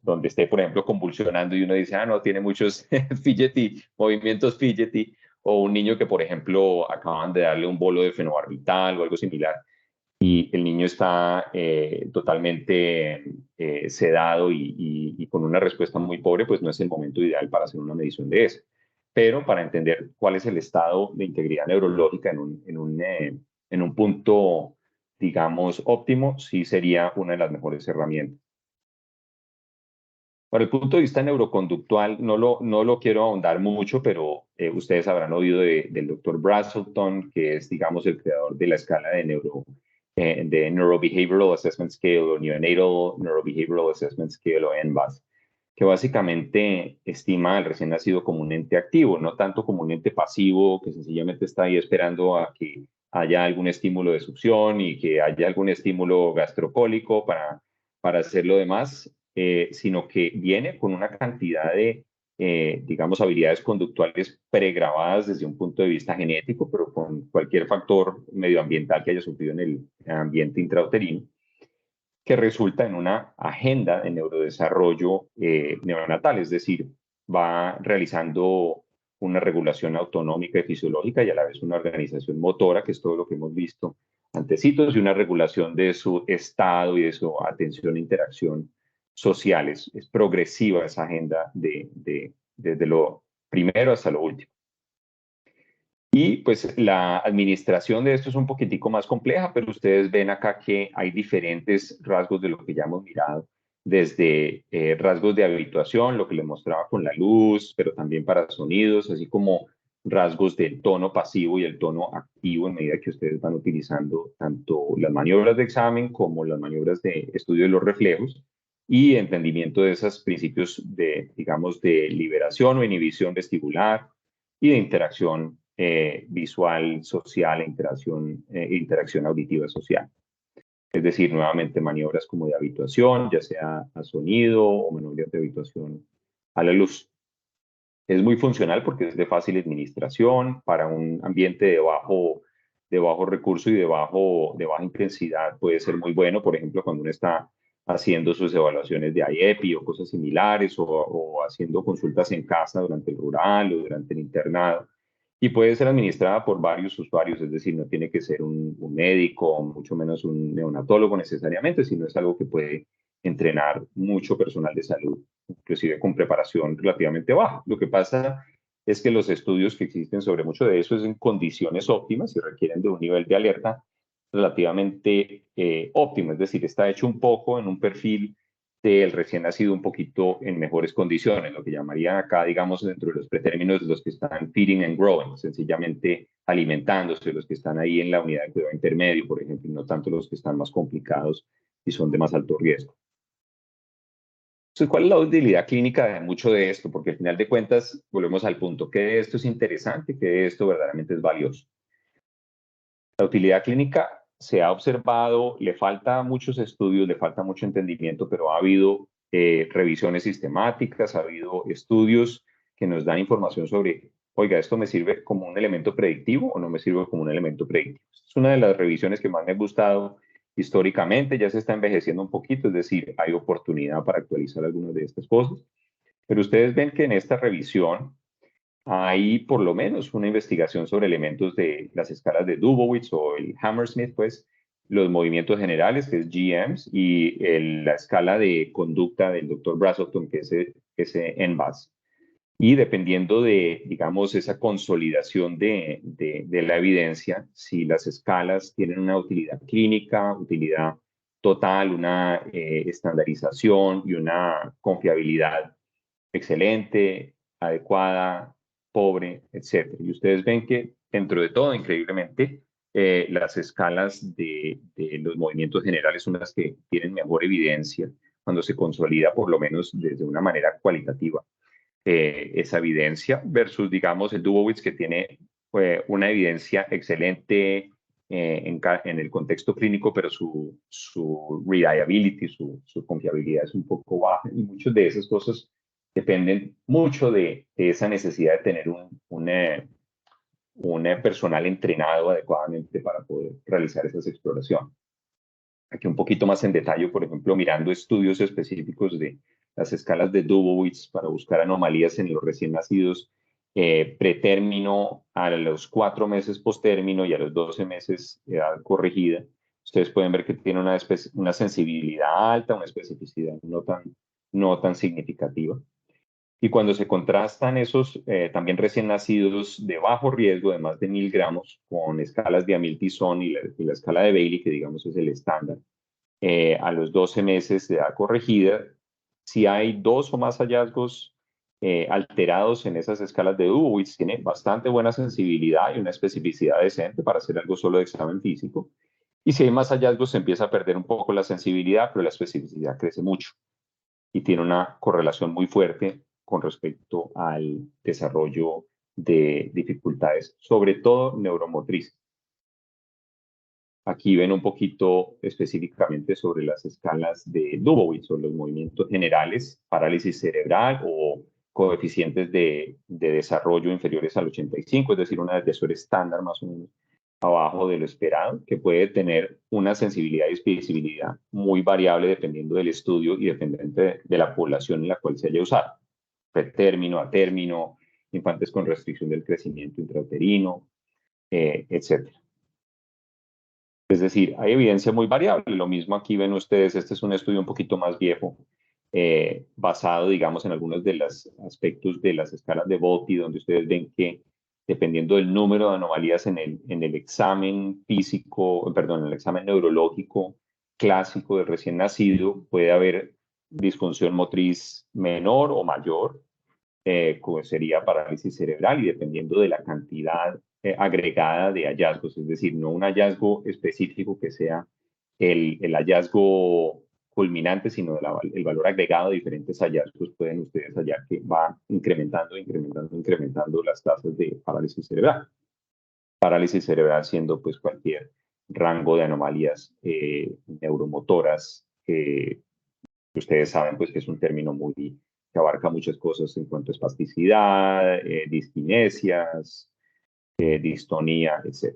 donde esté, por ejemplo, convulsionando y uno dice, ah, no, tiene muchos fidgety, movimientos fidgety, o un niño que, por ejemplo, acaban de darle un bolo de fenobarbital o algo similar, y el niño está totalmente sedado y con una respuesta muy pobre, pues no es el momento ideal para hacer una medición de eso. Pero para entender cuál es el estado de integridad neurológica en un punto, digamos, óptimo, sí sería una de las mejores herramientas. Para el punto de vista neuroconductual, no lo quiero ahondar mucho, pero ustedes habrán oído del doctor Brazelton, que es, digamos, el creador de la escala de Neurobehavioral Assessment Scale o Neonatal Neurobehavioral Assessment Scale o NBAS, que básicamente estima al recién nacido como un ente activo, no tanto como un ente pasivo que sencillamente está ahí esperando a que haya algún estímulo de succión y que haya algún estímulo gastrocólico para hacer lo demás, sino que viene con una cantidad de, digamos, habilidades conductuales pregrabadas desde un punto de vista genético, pero con cualquier factor medioambiental que haya sufrido en el ambiente intrauterino, que resulta en una agenda de neurodesarrollo neonatal, es decir, va realizando una regulación autonómica y fisiológica y a la vez una organización motora, que es todo lo que hemos visto antecitos, y una regulación de su estado y de su atención e interacción sociales. Es progresiva esa agenda desde lo primero hasta lo último. Y pues la administración de esto es un poquitico más compleja, pero ustedes ven acá que hay diferentes rasgos de lo que ya hemos mirado, desde rasgos de habituación, lo que les mostraba con la luz, pero también para sonidos, así como rasgos del tono pasivo y el tono activo en medida que ustedes van utilizando tanto las maniobras de examen como las maniobras de estudio de los reflejos y entendimiento de esos principios de, digamos, de liberación o inhibición vestibular y de interacción visual, social interacción auditiva social. Es decir, nuevamente maniobras como de habituación, ya sea a sonido o maniobras de habituación a la luz. Es muy funcional porque es de fácil administración para un ambiente de bajo recurso y de baja intensidad. Puede ser muy bueno, por ejemplo, cuando uno está haciendo sus evaluaciones de IEPI o cosas similares o haciendo consultas en casa durante el rural o durante el internado. Y puede ser administrada por varios usuarios, es decir, no tiene que ser un médico, mucho menos un neonatólogo necesariamente, sino es algo que puede entrenar mucho personal de salud, inclusive con preparación relativamente baja. Lo que pasa es que los estudios que existen sobre mucho de eso es en condiciones óptimas y requieren de un nivel de alerta relativamente óptimo, es decir, está hecho un poco en un perfil del recién nacido un poquito en mejores condiciones, lo que llamarían acá, digamos, dentro de los pretérminos, los que están feeding and growing, sencillamente alimentándose, los que están ahí en la unidad de cuidado intermedio, por ejemplo, y no tanto los que están más complicados y son de más alto riesgo. Entonces, ¿cuál es la utilidad clínica de mucho de esto? Porque al final de cuentas, volvemos al punto, ¿qué de esto es interesante? ¿Qué de esto verdaderamente es valioso? La utilidad clínica se ha observado, le falta muchos estudios, le falta mucho entendimiento, pero ha habido revisiones sistemáticas, ha habido estudios que nos dan información sobre, oiga, ¿esto me sirve como un elemento predictivo o no me sirve como un elemento predictivo? Es una de las revisiones que más me ha gustado históricamente, ya se está envejeciendo un poquito, es decir, hay oportunidad para actualizar algunas de estas cosas, pero ustedes ven que en esta revisión hay por lo menos una investigación sobre elementos de las escalas de Dubowitz o el Hammersmith, pues los movimientos generales, que es GMs, y la escala de conducta del doctor Brazelton, que es ese NVAS. Y dependiendo de, digamos, esa consolidación de la evidencia, si las escalas tienen una utilidad clínica, utilidad total, una estandarización y una confiabilidad excelente, adecuada, pobre, etc. Y ustedes ven que dentro de todo, increíblemente, las escalas de los movimientos generales son las que tienen mejor evidencia cuando se consolida, por lo menos desde una manera cualitativa, esa evidencia versus, digamos, el Dubowitz, que tiene una evidencia excelente en el contexto clínico, pero su reliability, su confiabilidad es un poco baja, y muchas de esas cosas dependen mucho de esa necesidad de tener un personal entrenado adecuadamente para poder realizar esas exploraciones. Aquí un poquito más en detalle, por ejemplo, mirando estudios específicos de las escalas de Dubowitz para buscar anomalías en los recién nacidos pretérmino, a los 4 meses postérmino y a los 12 meses de edad corregida. Ustedes pueden ver que tiene una sensibilidad alta, una especificidad no tan significativa. Y cuando se contrastan esos también recién nacidos de bajo riesgo, de más de 1000 gramos, con escalas de Hamilton y la escala de Bailey, que digamos es el estándar, a los 12 meses de edad corregida, si hay 2 o más hallazgos alterados en esas escalas de Dubowitz, tiene bastante buena sensibilidad y una especificidad decente para hacer algo solo de examen físico. Y si hay más hallazgos, se empieza a perder un poco la sensibilidad, pero la especificidad crece mucho y tiene una correlación muy fuerte con respecto al desarrollo de dificultades, sobre todo neuromotrices. Aquí ven un poquito específicamente sobre las escalas de Dubowitz o los movimientos generales, parálisis cerebral o coeficientes de desarrollo inferiores al 85, es decir, una desviación estándar más o menos abajo de lo esperado, que puede tener una sensibilidad y especificidad muy variable dependiendo del estudio y dependiendo de la población en la cual se haya usado. Pretérmino, a término, infantes con restricción del crecimiento intrauterino, etc. Es decir, hay evidencia muy variable. Lo mismo aquí ven ustedes, este es un estudio un poquito más viejo, basado, digamos, en algunos de los aspectos de las escalas de Botti, donde ustedes ven que dependiendo del número de anomalías en el examen físico, perdón, en el examen neurológico clásico del recién nacido, puede haber disfunción motriz menor o mayor, como sería parálisis cerebral, y dependiendo de la cantidad agregada de hallazgos, es decir, no un hallazgo específico que sea el hallazgo culminante, sino el valor agregado de diferentes hallazgos, pueden ustedes hallar que va incrementando las tasas de parálisis cerebral. Parálisis cerebral siendo pues cualquier rango de anomalías neuromotoras, que ustedes saben pues que es un término que abarca muchas cosas en cuanto a espasticidad, diskinesias, distonía, etc.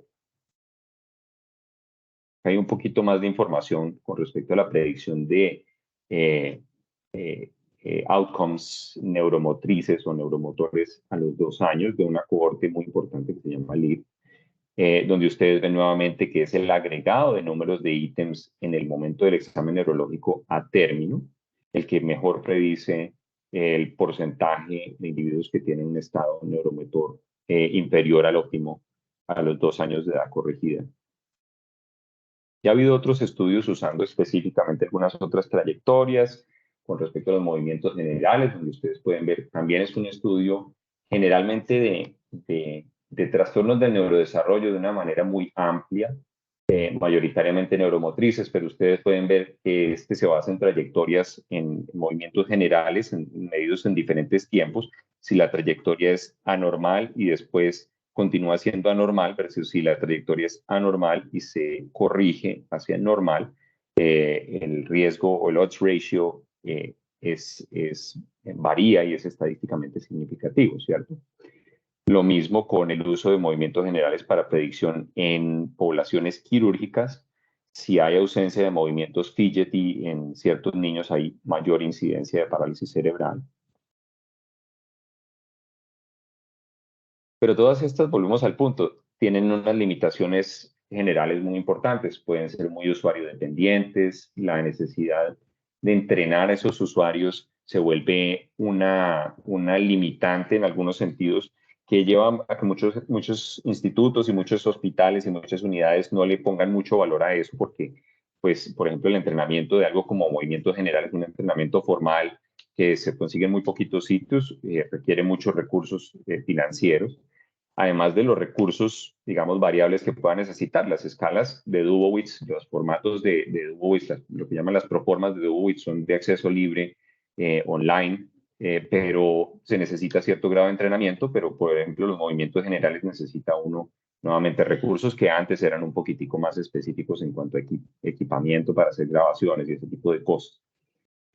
Hay un poquito más de información con respecto a la predicción de outcomes neuromotrices o neuromotores a los 2 años de una cohorte muy importante que se llama LEAP, donde ustedes ven nuevamente que es el agregado de números de ítems en el momento del examen neurológico a término, el que mejor predice el porcentaje de individuos que tienen un estado neuromotor inferior al óptimo a los 2 años de edad corregida. Ya ha habido otros estudios usando específicamente algunas otras trayectorias con respecto a los movimientos generales, donde ustedes pueden ver, también es un estudio generalmente de trastornos del neurodesarrollo de una manera muy amplia, mayoritariamente neuromotrices, pero ustedes pueden ver que este se basa en trayectorias, en movimientos generales, medidos en diferentes tiempos. Si la trayectoria es anormal y después continúa siendo anormal, versus si la trayectoria es anormal y se corrige hacia normal, el riesgo o el odds ratio varía y es estadísticamente significativo, ¿cierto? Lo mismo con el uso de movimientos generales para predicción en poblaciones quirúrgicas. Si hay ausencia de movimientos fidgety en ciertos niños, hay mayor incidencia de parálisis cerebral. Pero todas estas, volvemos al punto, tienen unas limitaciones generales muy importantes. Pueden ser muy usuario dependientes, la necesidad de entrenar a esos usuarios se vuelve una limitante en algunos sentidos que llevan a que muchos institutos y muchos hospitales y muchas unidades no le pongan mucho valor a eso porque, pues, por ejemplo, el entrenamiento de algo como movimiento general es un entrenamiento formal que se consigue en muy poquitos sitios, requiere muchos recursos financieros, además de los recursos, digamos, variables que puedan necesitar. Las escalas de Dubowitz, los formatos de Dubowitz, lo que llaman las proformas de Dubowitz son de acceso libre online, pero se necesita cierto grado de entrenamiento, pero por ejemplo los movimientos generales necesita uno nuevamente recursos que antes eran un poquitico más específicos en cuanto a equipamiento para hacer grabaciones y ese tipo de cosas.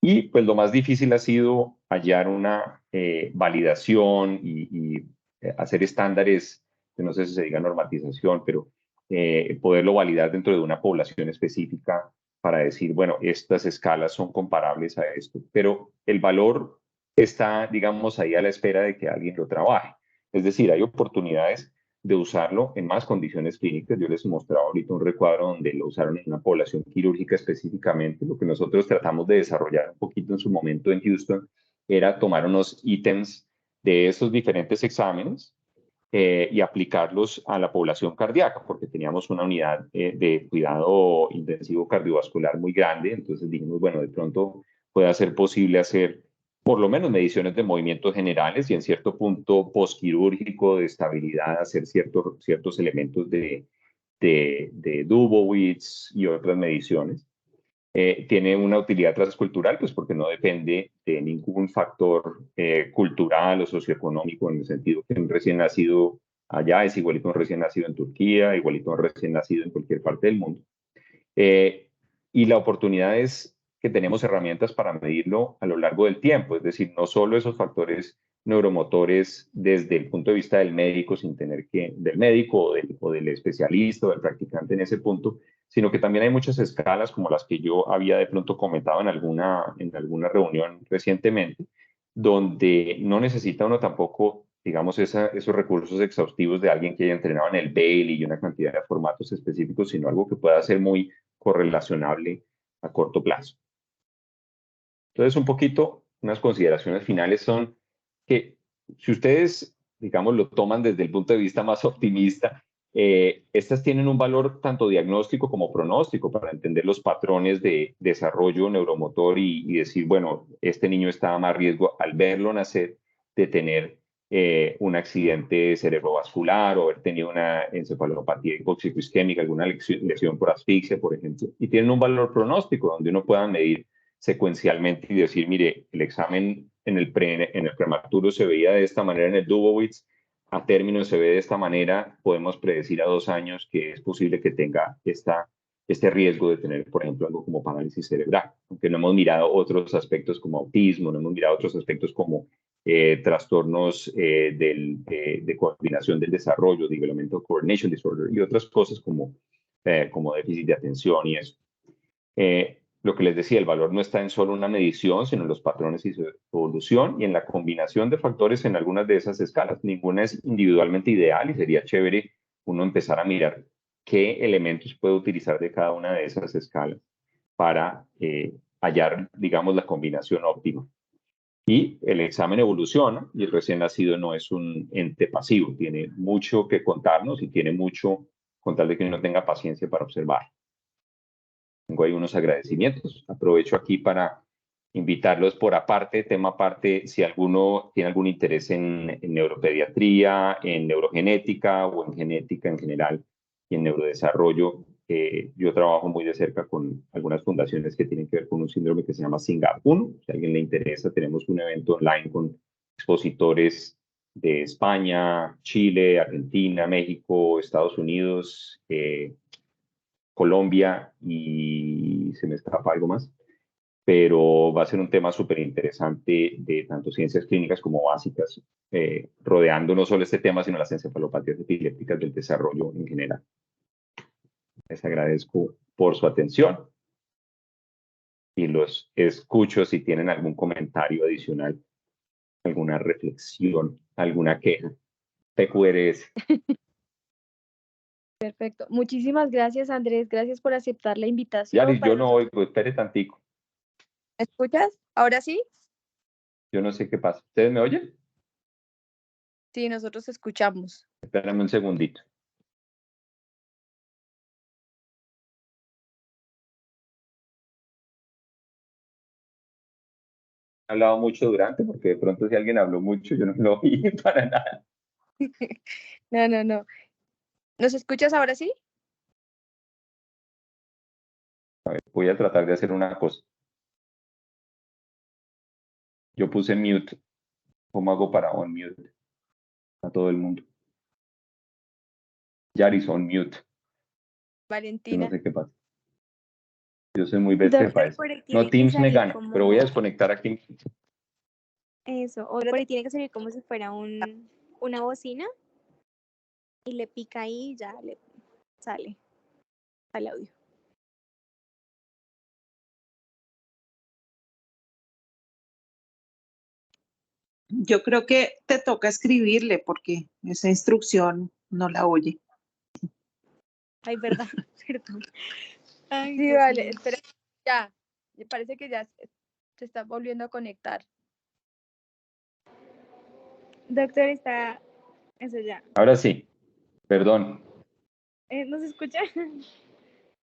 Y pues lo más difícil ha sido hallar una validación y hacer estándares, que no sé si se diga normatización, pero poderlo validar dentro de una población específica para decir, bueno, estas escalas son comparables a esto. Pero el valor está, digamos, ahí a la espera de que alguien lo trabaje. Es decir, hay oportunidades de usarlo en más condiciones clínicas. Yo les he mostrado ahorita un recuadro donde lo usaron en una población quirúrgica específicamente. Lo que nosotros tratamos de desarrollar un poquito en su momento en Houston era tomar unos ítems de esos diferentes exámenes y aplicarlos a la población cardíaca, porque teníamos una unidad de cuidado intensivo cardiovascular muy grande. Entonces dijimos, bueno, de pronto puede ser posible hacer por lo menos mediciones de movimientos generales y en cierto punto postquirúrgico de estabilidad, hacer ciertos elementos de Dubowitz y otras mediciones. Tiene una utilidad transcultural, pues porque no depende de ningún factor cultural o socioeconómico, en el sentido que un recién nacido allá es igualito a un recién nacido en Turquía, igualito a un recién nacido en cualquier parte del mundo. Y la oportunidad es que tenemos herramientas para medirlo a lo largo del tiempo, es decir, no solo esos factores neuromotores desde el punto de vista del médico, sin tener que, del médico o del especialista o del practicante en ese punto, sino que también hay muchas escalas como las que yo había de pronto comentado en alguna reunión recientemente, donde no necesita uno tampoco, digamos, esos recursos exhaustivos de alguien que haya entrenado en el Bailey y una cantidad de formatos específicos, sino algo que pueda ser muy correlacionable a corto plazo. Entonces, un poquito, unas consideraciones finales son que si ustedes, digamos, lo toman desde el punto de vista más optimista, estas tienen un valor tanto diagnóstico como pronóstico para entender los patrones de desarrollo neuromotor y decir, bueno, este niño está a más riesgo al verlo nacer de tener un accidente cerebrovascular o haber tenido una encefalopatía hipóxico-isquémica, alguna lesión por asfixia, por ejemplo, y tienen un valor pronóstico donde uno pueda medir secuencialmente y decir, mire, el examen en el prematuro se veía de esta manera en el Dubowitz, a término se ve de esta manera, podemos predecir a 2 años que es posible que tenga este riesgo de tener, por ejemplo, algo como parálisis cerebral, aunque no hemos mirado otros aspectos como autismo, no hemos mirado otros aspectos como trastornos de coordinación del desarrollo, Developmental Coordination Disorder y otras cosas como déficit de atención y eso. Lo que les decía, el valor no está en solo una medición, sino en los patrones y su evolución y en la combinación de factores en algunas de esas escalas. Ninguna es individualmente ideal y sería chévere uno empezar a mirar qué elementos puede utilizar de cada una de esas escalas para hallar, digamos, la combinación óptima. Y el examen evoluciona y el recién nacido no es un ente pasivo, tiene mucho que contarnos y tiene mucho con tal de que uno tenga paciencia para observar. tengo ahí unos agradecimientos. Aprovecho aquí para invitarlos por aparte, tema aparte, si alguno tiene algún interés en neuropediatría, en neurogenética o en genética en general y en neurodesarrollo. Yo trabajo muy de cerca con algunas fundaciones que tienen que ver con un síndrome que se llama SINGAP1. Si a alguien le interesa, tenemos un evento online con expositores de España, Chile, Argentina, México, Estados Unidos, Colombia y se me escapa algo más, pero va a ser un tema súper interesante de tanto ciencias clínicas como básicas, rodeando no solo este tema, sino las encefalopatías epilépticas del desarrollo en general. Les agradezco por su atención y los escucho si tienen algún comentario adicional, alguna reflexión, alguna queja. PQRS. Perfecto. Muchísimas gracias, Andrés. Gracias por aceptar la invitación. Yaris, Para yo no nosotros. oigo, espere tantico. ¿Me escuchas? ¿Ahora sí? Yo no sé qué pasa. ¿Ustedes me oyen? Sí, nosotros escuchamos. Espérame un segundito. He hablado mucho durante, porque de pronto si alguien habló mucho, yo no lo oí para nada. No. ¿Nos escuchas ahora sí? A ver, voy a tratar de hacer una cosa. Yo puse mute. ¿Cómo hago para on mute a todo el mundo? Yaris on mute. Yo no Valentina. sé qué pasa. Yo soy muy bestia para Doctor, eso. por ahí No, tiene que Teams me salir gana, pero voy a como desconectar aquí. eso, o por ahí tiene que salir como si fuera una bocina y le pica ahí y ya le sale al audio. Yo creo que te toca escribirle porque esa instrucción no la oye. Ay, verdad, perdón. Ay, Sí, Dios vale. mío. Espera. Ya. Me parece que ya se está volviendo a conectar. Doctor, está, eso ya. Ahora sí, perdón. ¿Nos escucha?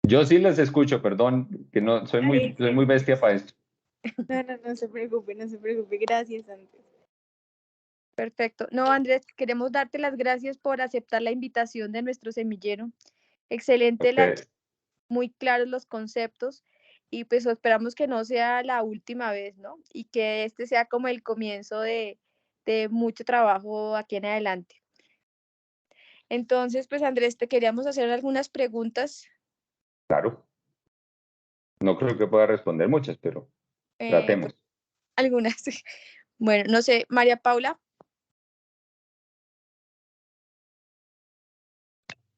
Yo sí les escucho, perdón, que no soy Ay, muy bestia para esto. no se preocupe, no se preocupe. Gracias, antes. Perfecto. No, Andrés, queremos darte las gracias por aceptar la invitación de nuestro semillero. Excelente la Okay. muy claros los conceptos y pues esperamos que no sea la última vez, ¿no? Y que este sea como el comienzo de mucho trabajo aquí en adelante. Entonces, pues Andrés, te queríamos hacer algunas preguntas. Claro. No creo que pueda responder muchas, pero tratemos. Pues, algunas. Bueno, no sé, María Paula.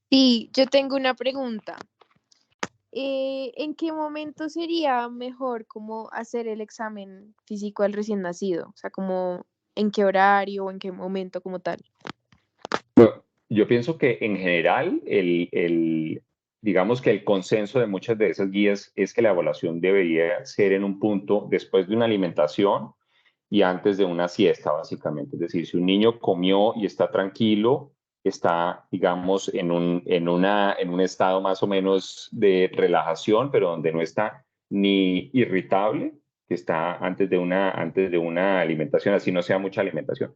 Sí, yo tengo una pregunta. ¿En qué momento sería mejor como hacer el examen físico al recién nacido? O sea, como en qué horario o en qué momento como tal. Bueno, yo pienso que en general, digamos que el consenso de muchas de esas guías es que la evaluación debería ser en un punto después de una alimentación y antes de una siesta, básicamente. Es decir, si un niño comió y está tranquilo, está, digamos, en un estado más o menos de relajación, pero donde no está ni irritable, que está antes de una alimentación, así no sea mucha alimentación,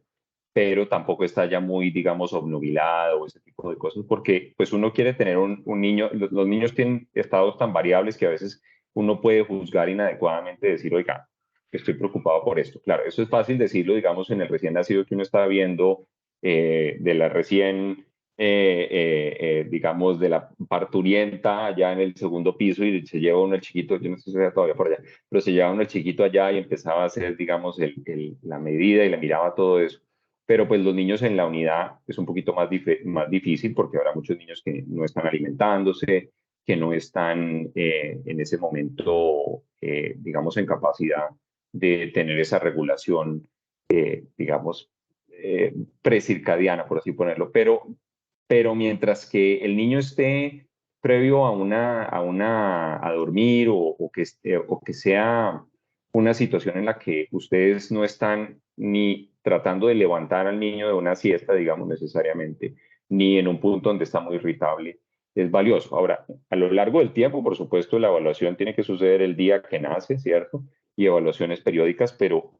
pero tampoco está ya muy, digamos, obnubilado o ese tipo de cosas, porque pues uno quiere tener un niño, los niños tienen estados tan variables que a veces uno puede juzgar inadecuadamente, decir, oiga, estoy preocupado por esto. Claro, eso es fácil decirlo, digamos, en el recién nacido que uno está viendo, de la recién, digamos, de la parturienta allá en el segundo piso y se lleva uno el chiquito, yo no sé si está todavía por allá, pero se lleva uno el chiquito allá y empezaba a hacer, digamos, la medida y le miraba todo eso. Pero pues los niños en la unidad es un poquito más difícil porque habrá muchos niños que no están alimentándose, que no están en ese momento, digamos, en capacidad de tener esa regulación, digamos, precircadiana, por así ponerlo. Pero mientras que el niño esté previo a dormir o que sea una situación en la que ustedes no están ni tratando de levantar al niño de una siesta, digamos, necesariamente, ni en un punto donde está muy irritable, es valioso. Ahora, a lo largo del tiempo, por supuesto, la evaluación tiene que suceder el día que nace, ¿cierto? Y evaluaciones periódicas, pero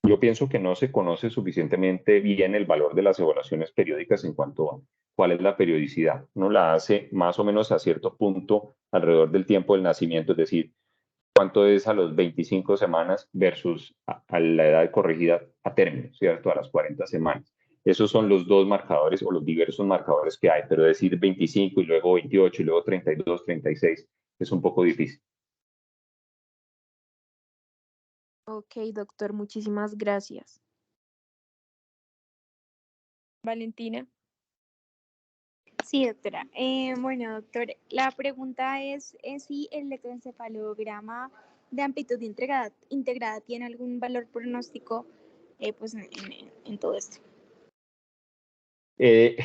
yo pienso que no se conoce suficientemente bien el valor de las evaluaciones periódicas en cuanto a cuál es la periodicidad. Uno la hace más o menos a cierto punto alrededor del tiempo del nacimiento, es decir, cuánto es a los 25 semanas versus a la edad corregida a término, ¿cierto? A las 40 semanas. Esos son los dos marcadores o los diversos marcadores que hay, pero decir 25 y luego 28 y luego 32, 36 es un poco difícil. Ok, doctor, muchísimas gracias. Valentina. Sí, doctora. Bueno, doctor, la pregunta es si el electroencefalograma de amplitud integrada tiene algún valor pronóstico pues en todo esto. Es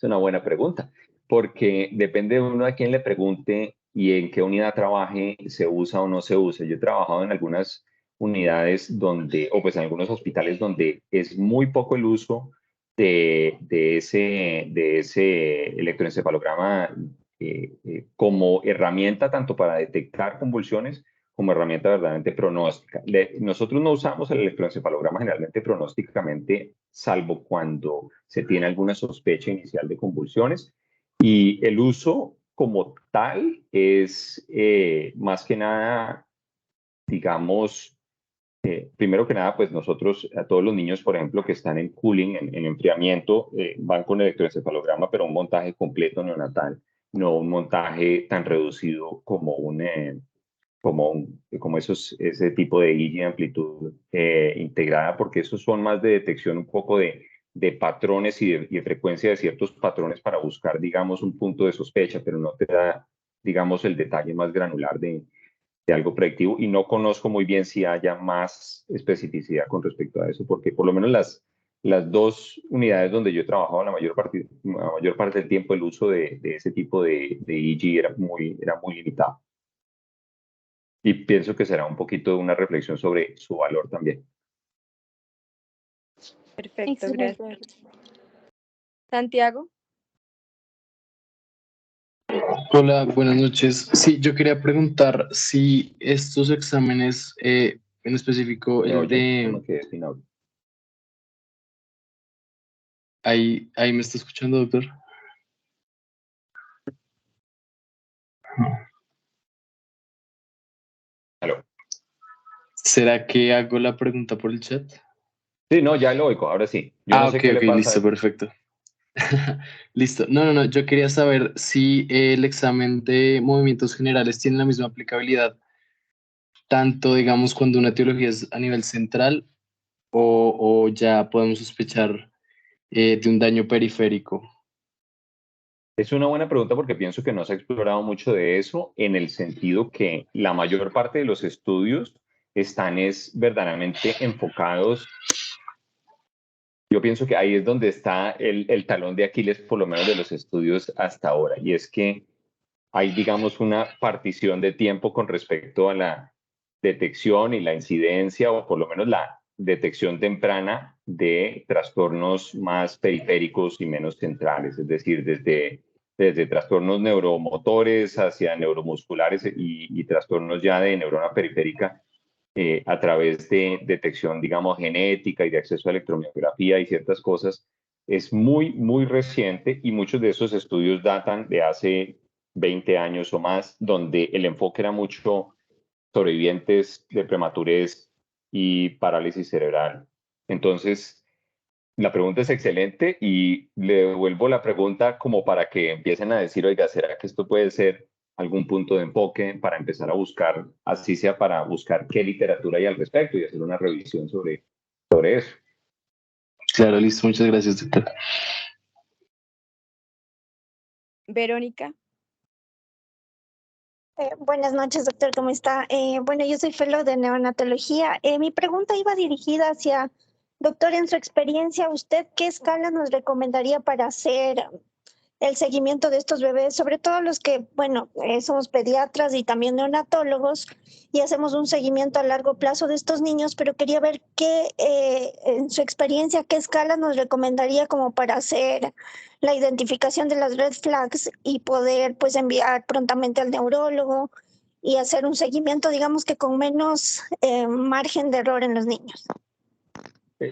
una buena pregunta, porque depende de uno a quién le pregunte y en qué unidad trabaje, se usa o no se usa. Yo he trabajado en algunas unidades donde, o pues en algunos hospitales donde es muy poco el uso de ese electroencefalograma como herramienta tanto para detectar convulsiones como herramienta verdaderamente pronóstica. Nosotros no usamos el electroencefalograma generalmente pronósticamente, salvo cuando se tiene alguna sospecha inicial de convulsiones. Y el uso como tal es más que nada, digamos, primero que nada, pues nosotros, a todos los niños, por ejemplo, que están en cooling, en enfriamiento, van con electroencefalograma, pero un montaje completo neonatal, no un montaje tan reducido como como ese tipo de EEG de amplitud integrada, porque esos son más de detección un poco de patrones y de frecuencia de ciertos patrones para buscar, digamos, un punto de sospecha, pero no te da, digamos, el detalle más granular de algo predictivo. Y no conozco muy bien si haya más especificidad con respecto a eso, porque por lo menos las dos unidades donde yo he trabajado la mayor parte del tiempo, el uso de ese tipo de EEG era muy limitado. Y pienso que será un poquito una reflexión sobre su valor también. Perfecto, Excelente. gracias. Santiago. Hola, buenas noches. Sí, yo quería preguntar si estos exámenes, en específico ¿Me el oye? No de... me quedé sin audio. Ahí me está escuchando, doctor. Aló. ¿Será que hago la pregunta por el chat? Sí, no, ya lo oigo, ahora sí. Yo no sé Ok, qué le pasa. listo, perfecto. Listo. No, yo quería saber si el examen de movimientos generales tiene la misma aplicabilidad, tanto, digamos, cuando una etiología es a nivel central o ya podemos sospechar de un daño periférico. Es una buena pregunta porque pienso que no se ha explorado mucho de eso en el sentido que la mayor parte de los estudios están verdaderamente enfocados. Yo pienso que ahí es donde está el talón de Aquiles, por lo menos de los estudios hasta ahora, y es que hay, digamos, una partición de tiempo con respecto a la detección y la incidencia, o por lo menos la detección temprana de trastornos más periféricos y menos centrales, es decir, desde trastornos neuromotores hacia neuromusculares y trastornos ya de neurona periférica a través de detección, digamos, genética y de acceso a electromiografía y ciertas cosas, es muy reciente y muchos de esos estudios datan de hace 20 años o más, donde el enfoque era mucho sobrevivientes de prematurez y parálisis cerebral. Entonces, la pregunta es excelente y le devuelvo la pregunta como para que empiecen a decir, oiga, ¿será que esto puede ser algún punto de enfoque para empezar a buscar, así sea para buscar qué literatura hay al respecto y hacer una revisión sobre eso? Claro, listo. Muchas gracias, doctor. Verónica. Buenas noches, doctor, ¿cómo está? Bueno, yo soy fellow de neonatología. Mi pregunta iba dirigida hacia, doctor, en su experiencia, ¿usted qué escala nos recomendaría para hacer el seguimiento de estos bebés, sobre todo los que, bueno, somos pediatras y también neonatólogos y hacemos un seguimiento a largo plazo de estos niños, pero quería ver qué, en su experiencia, qué escala nos recomendaría como para hacer la identificación de las red flags y poder pues enviar prontamente al neurólogo y hacer un seguimiento, digamos que con menos margen de error en los niños.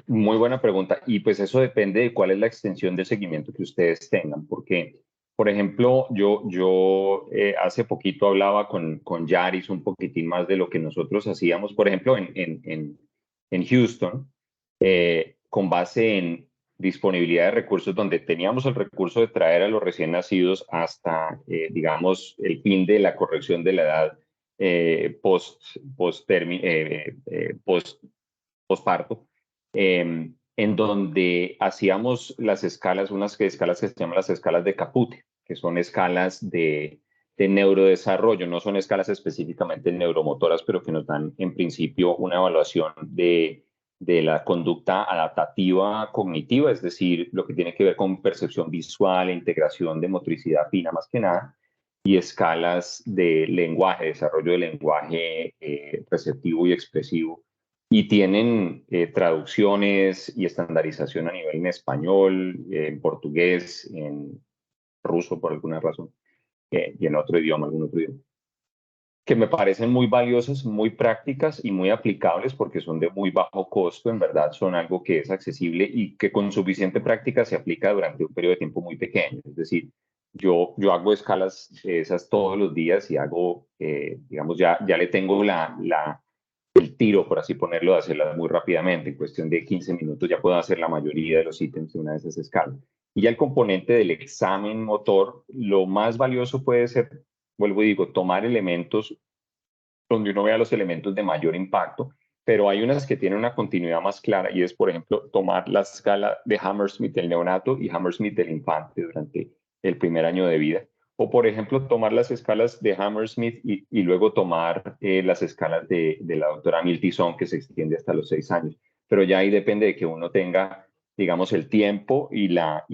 Muy buena pregunta. Y pues eso depende de cuál es la extensión de seguimiento que ustedes tengan, porque, por ejemplo, yo hace poquito hablaba con Yaris un poquitín más de lo que nosotros hacíamos, por ejemplo, en Houston, con base en disponibilidad de recursos, donde teníamos el recurso de traer a los recién nacidos hasta, digamos, el fin de la corrección de la edad postparto, en donde hacíamos las escalas, unas escalas que se llaman las escalas de Caput, que son escalas de neurodesarrollo, no son escalas específicamente neuromotoras, pero que nos dan en principio una evaluación de la conducta adaptativa cognitiva, es decir, lo que tiene que ver con percepción visual, integración de motricidad fina más que nada, y escalas de lenguaje, desarrollo de lenguaje receptivo y expresivo. Y tienen traducciones y estandarización a nivel en español, en portugués, en ruso por alguna razón, y en otro idioma, algún otro idioma, que me parecen muy valiosas, muy prácticas y muy aplicables porque son de muy bajo costo, en verdad son algo que es accesible y que con suficiente práctica se aplica durante un periodo de tiempo muy pequeño. Es decir, yo hago escalas esas todos los días y hago, digamos, ya le tengo el tiro, por así ponerlo, de hacerlas muy rápidamente. En cuestión de 15 minutos ya puedo hacer la mayoría de los ítems de una de esas escalas. Y ya el componente del examen motor, lo más valioso puede ser, vuelvo y digo, tomar elementos donde uno vea los elementos de mayor impacto, pero hay unas que tienen una continuidad más clara y es, por ejemplo, tomar la escala de Hammersmith del neonato y Hammersmith del infante durante el primer año de vida. O, por ejemplo, tomar las escalas de Hammersmith y luego tomar las escalas de la doctora Miltison, que se extiende hasta los 6 años. Pero ya ahí depende de que uno tenga, digamos, el tiempo y la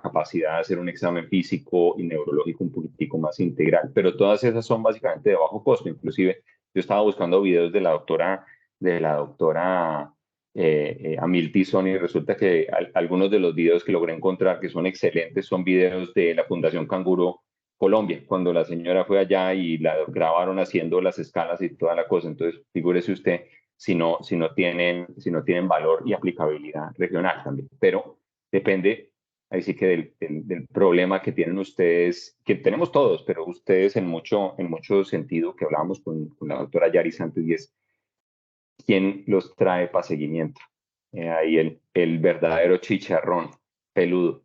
capacidad de hacer un examen físico y neurológico un poquitico más integral. Pero todas esas son básicamente de bajo costo. Inclusive yo estaba buscando videos de la doctora Amil Tizón y resulta que algunos de los videos que logré encontrar que son excelentes son videos de la Fundación Canguro Colombia, cuando la señora fue allá y la grabaron haciendo las escalas y toda la cosa. Entonces, figúrese usted si no tienen valor y aplicabilidad regional también. Pero depende, ahí sí que del problema que tienen ustedes, que tenemos todos, pero ustedes en mucho sentido, que hablábamos con la doctora Yaris antes, y es quién los trae para seguimiento. Ahí el verdadero chicharrón peludo.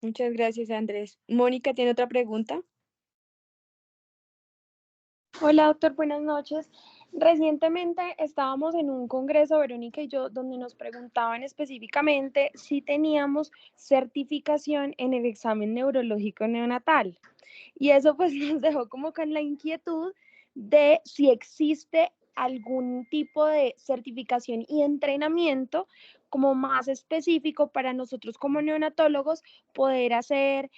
Muchas gracias, Andrés. Mónica tiene otra pregunta. Hola, doctor, buenas noches. Recientemente estábamos en un congreso, Verónica y yo, donde nos preguntaban específicamente si teníamos certificación en el examen neurológico neonatal. Y eso pues nos dejó como con la inquietud de si existe algún tipo de certificación y entrenamiento como más específico para nosotros como neonatólogos poder hacer,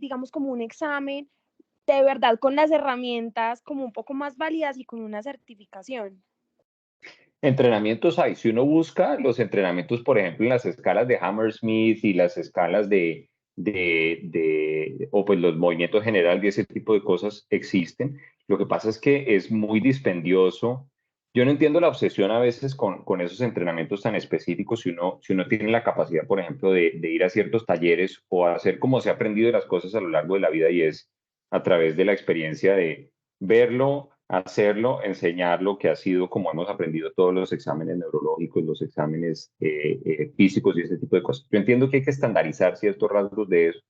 digamos, como un examen de verdad con las herramientas como un poco más válidas y con una certificación. Entrenamientos hay. Si uno busca los entrenamientos, por ejemplo, en las escalas de Hammersmith y las escalas o pues los movimientos generales y ese tipo de cosas existen. Lo que pasa es que es muy dispendioso. Yo no entiendo la obsesión a veces con esos entrenamientos tan específicos si uno tiene la capacidad, por ejemplo, de ir a ciertos talleres o hacer como se ha aprendido de las cosas a lo largo de la vida y es a través de la experiencia de verlo, hacerlo, enseñarlo, que ha sido como hemos aprendido todos los exámenes neurológicos, los exámenes físicos y ese tipo de cosas. Yo entiendo que hay que estandarizar ciertos rasgos de eso,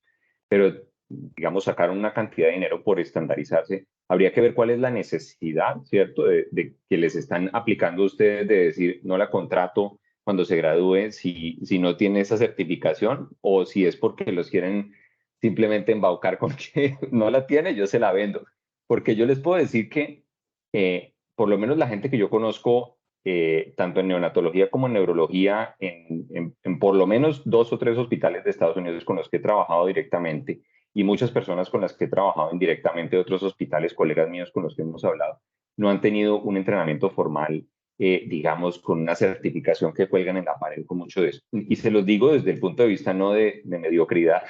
pero digamos, sacar una cantidad de dinero por estandarizarse, habría que ver cuál es la necesidad, ¿cierto?, de que les están aplicando a ustedes de decir, no la contrato cuando se gradúe si no tiene esa certificación o si es porque los quieren simplemente embaucar con que no la tiene, yo se la vendo. Porque yo les puedo decir que por lo menos la gente que yo conozco tanto en neonatología como en neurología, en por lo menos 2 o 3 hospitales de Estados Unidos con los que he trabajado directamente y muchas personas con las que he trabajado indirectamente de otros hospitales, colegas míos con los que hemos hablado, no han tenido un entrenamiento formal, digamos, con una certificación que cuelgan en la pared con mucho de eso. Y se los digo desde el punto de vista no de mediocridad,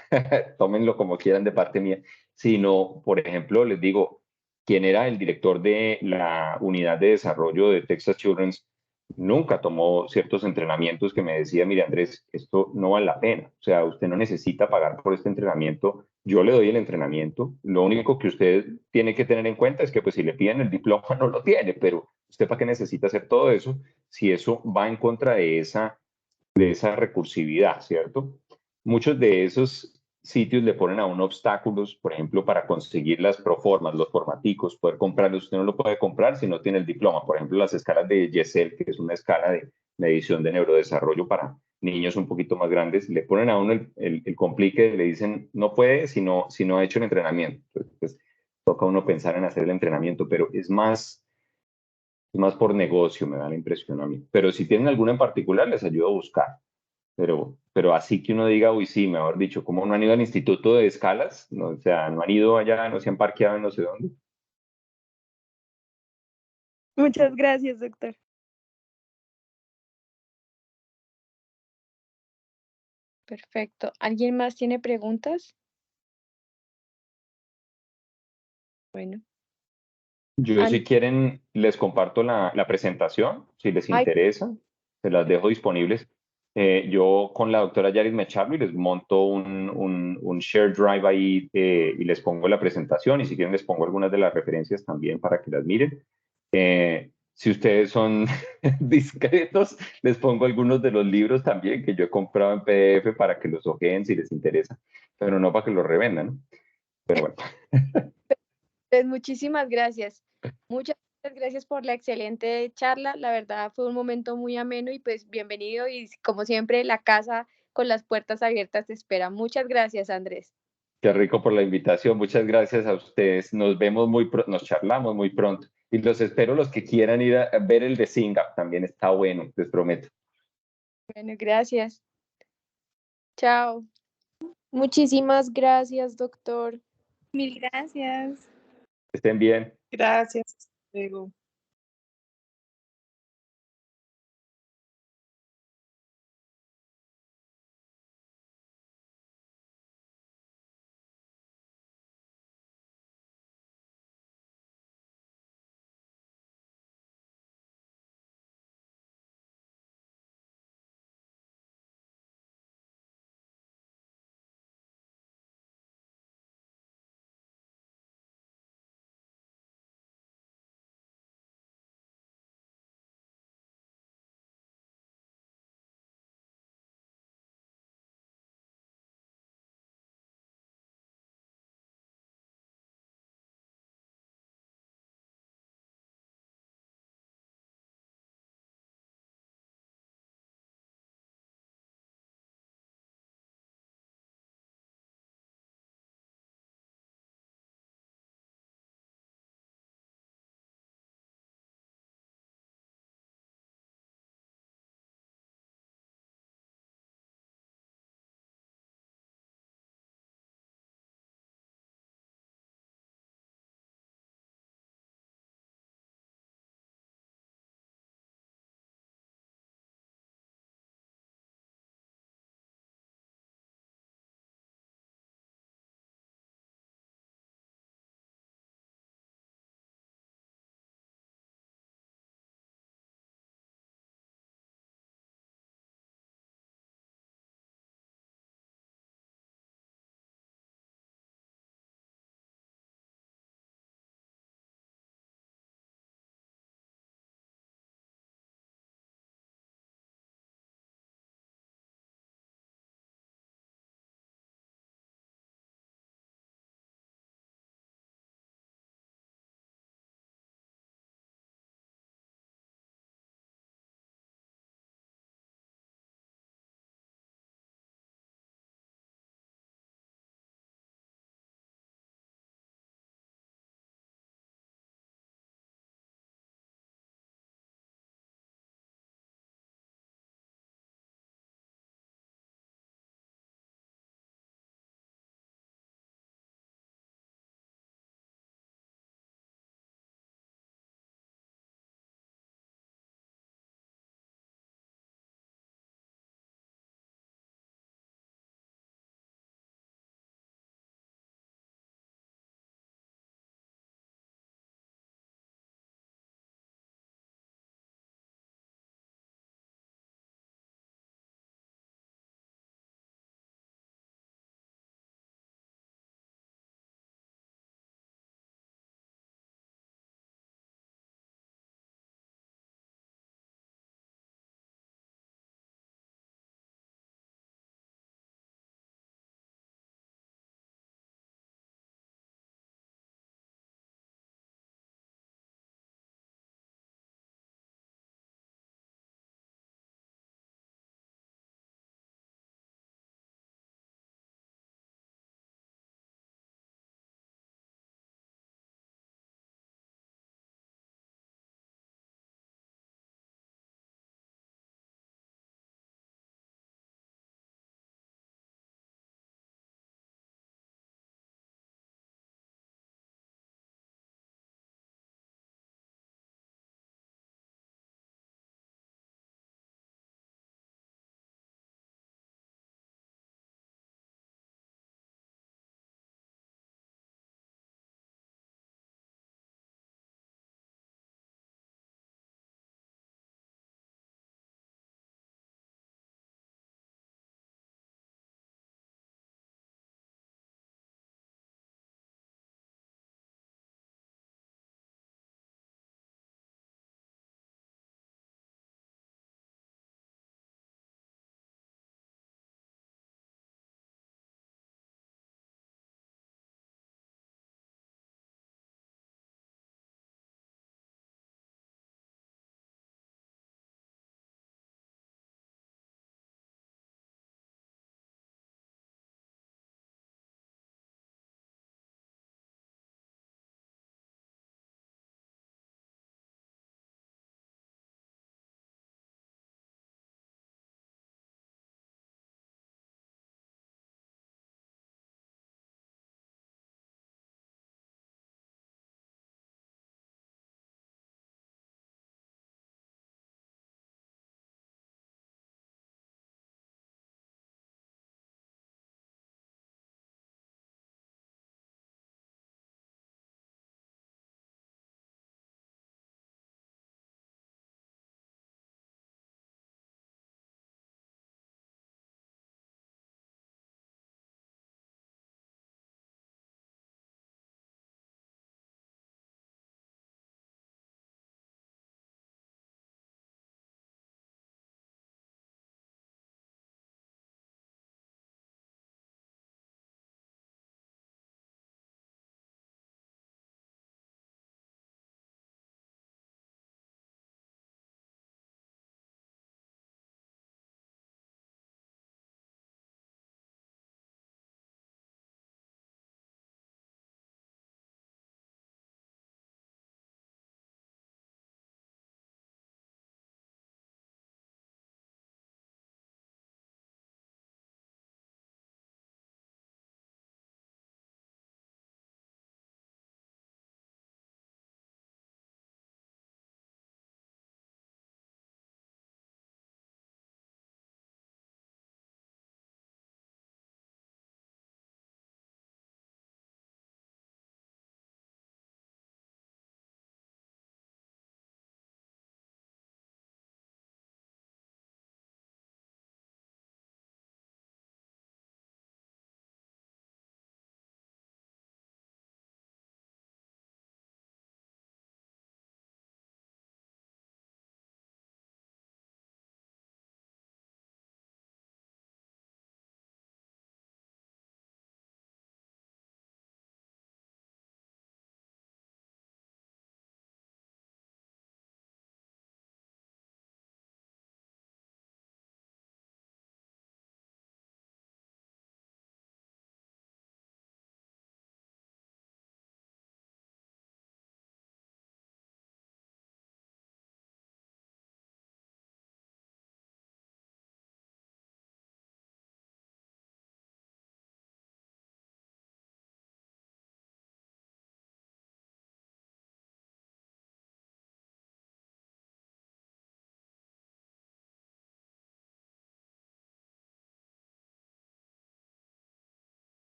tómenlo como quieran de parte mía, sino, por ejemplo, les digo, quien era el director de la unidad de desarrollo de Texas Children's, nunca tomó ciertos entrenamientos que me decía, mire Andrés, esto no vale la pena, o sea, usted no necesita pagar por este entrenamiento, yo le doy el entrenamiento, lo único que usted tiene que tener en cuenta es que pues si le piden el diploma no lo tiene, pero usted para qué necesita hacer todo eso si eso va en contra de esa recursividad, ¿cierto? Muchos de esos sitios le ponen a uno obstáculos, por ejemplo, para conseguir las proformas, los formaticos, poder comprarlos. Usted no lo puede comprar si no tiene el diploma. Por ejemplo, las escalas de Gesell, que es una escala de medición de neurodesarrollo para niños un poquito más grandes, le ponen a uno el complique, le dicen, no puede si no ha hecho el entrenamiento. Entonces, pues, toca a uno pensar en hacer el entrenamiento, pero es más por negocio, me da la impresión a mí. Pero si tienen alguna en particular, les ayudo a buscar. Pero así que uno diga, uy, sí, mejor dicho, ¿cómo no han ido al instituto de escalas? No, o sea, no han ido allá, no se han parqueado en no sé dónde. Muchas gracias, doctor. Perfecto. ¿Alguien más tiene preguntas? Bueno. Yo, si quieren, les comparto la presentación, si les Ay. interesa, se las dejo disponibles. Yo con la doctora Yaris me charlo y les monto un share drive ahí y les pongo la presentación y si quieren les pongo algunas de las referencias también para que las miren. Si ustedes son discretos, les pongo algunos de los libros también que yo he comprado en PDF para que los ojeen si les interesa, pero no para que los revendan, ¿no? Pero bueno. Pues muchísimas gracias. Muchas gracias por la excelente charla. La verdad fue un momento muy ameno y pues bienvenido y como siempre la casa con las puertas abiertas te espera. Muchas gracias, Andrés. Qué rico por la invitación. Muchas gracias a ustedes. Nos vemos nos charlamos muy pronto. Y los espero los que quieran ir a ver el de Singap. También está bueno, les prometo. Bueno, gracias. Chao. Muchísimas gracias, doctor. Mil gracias. Estén bien. Gracias. Hasta luego.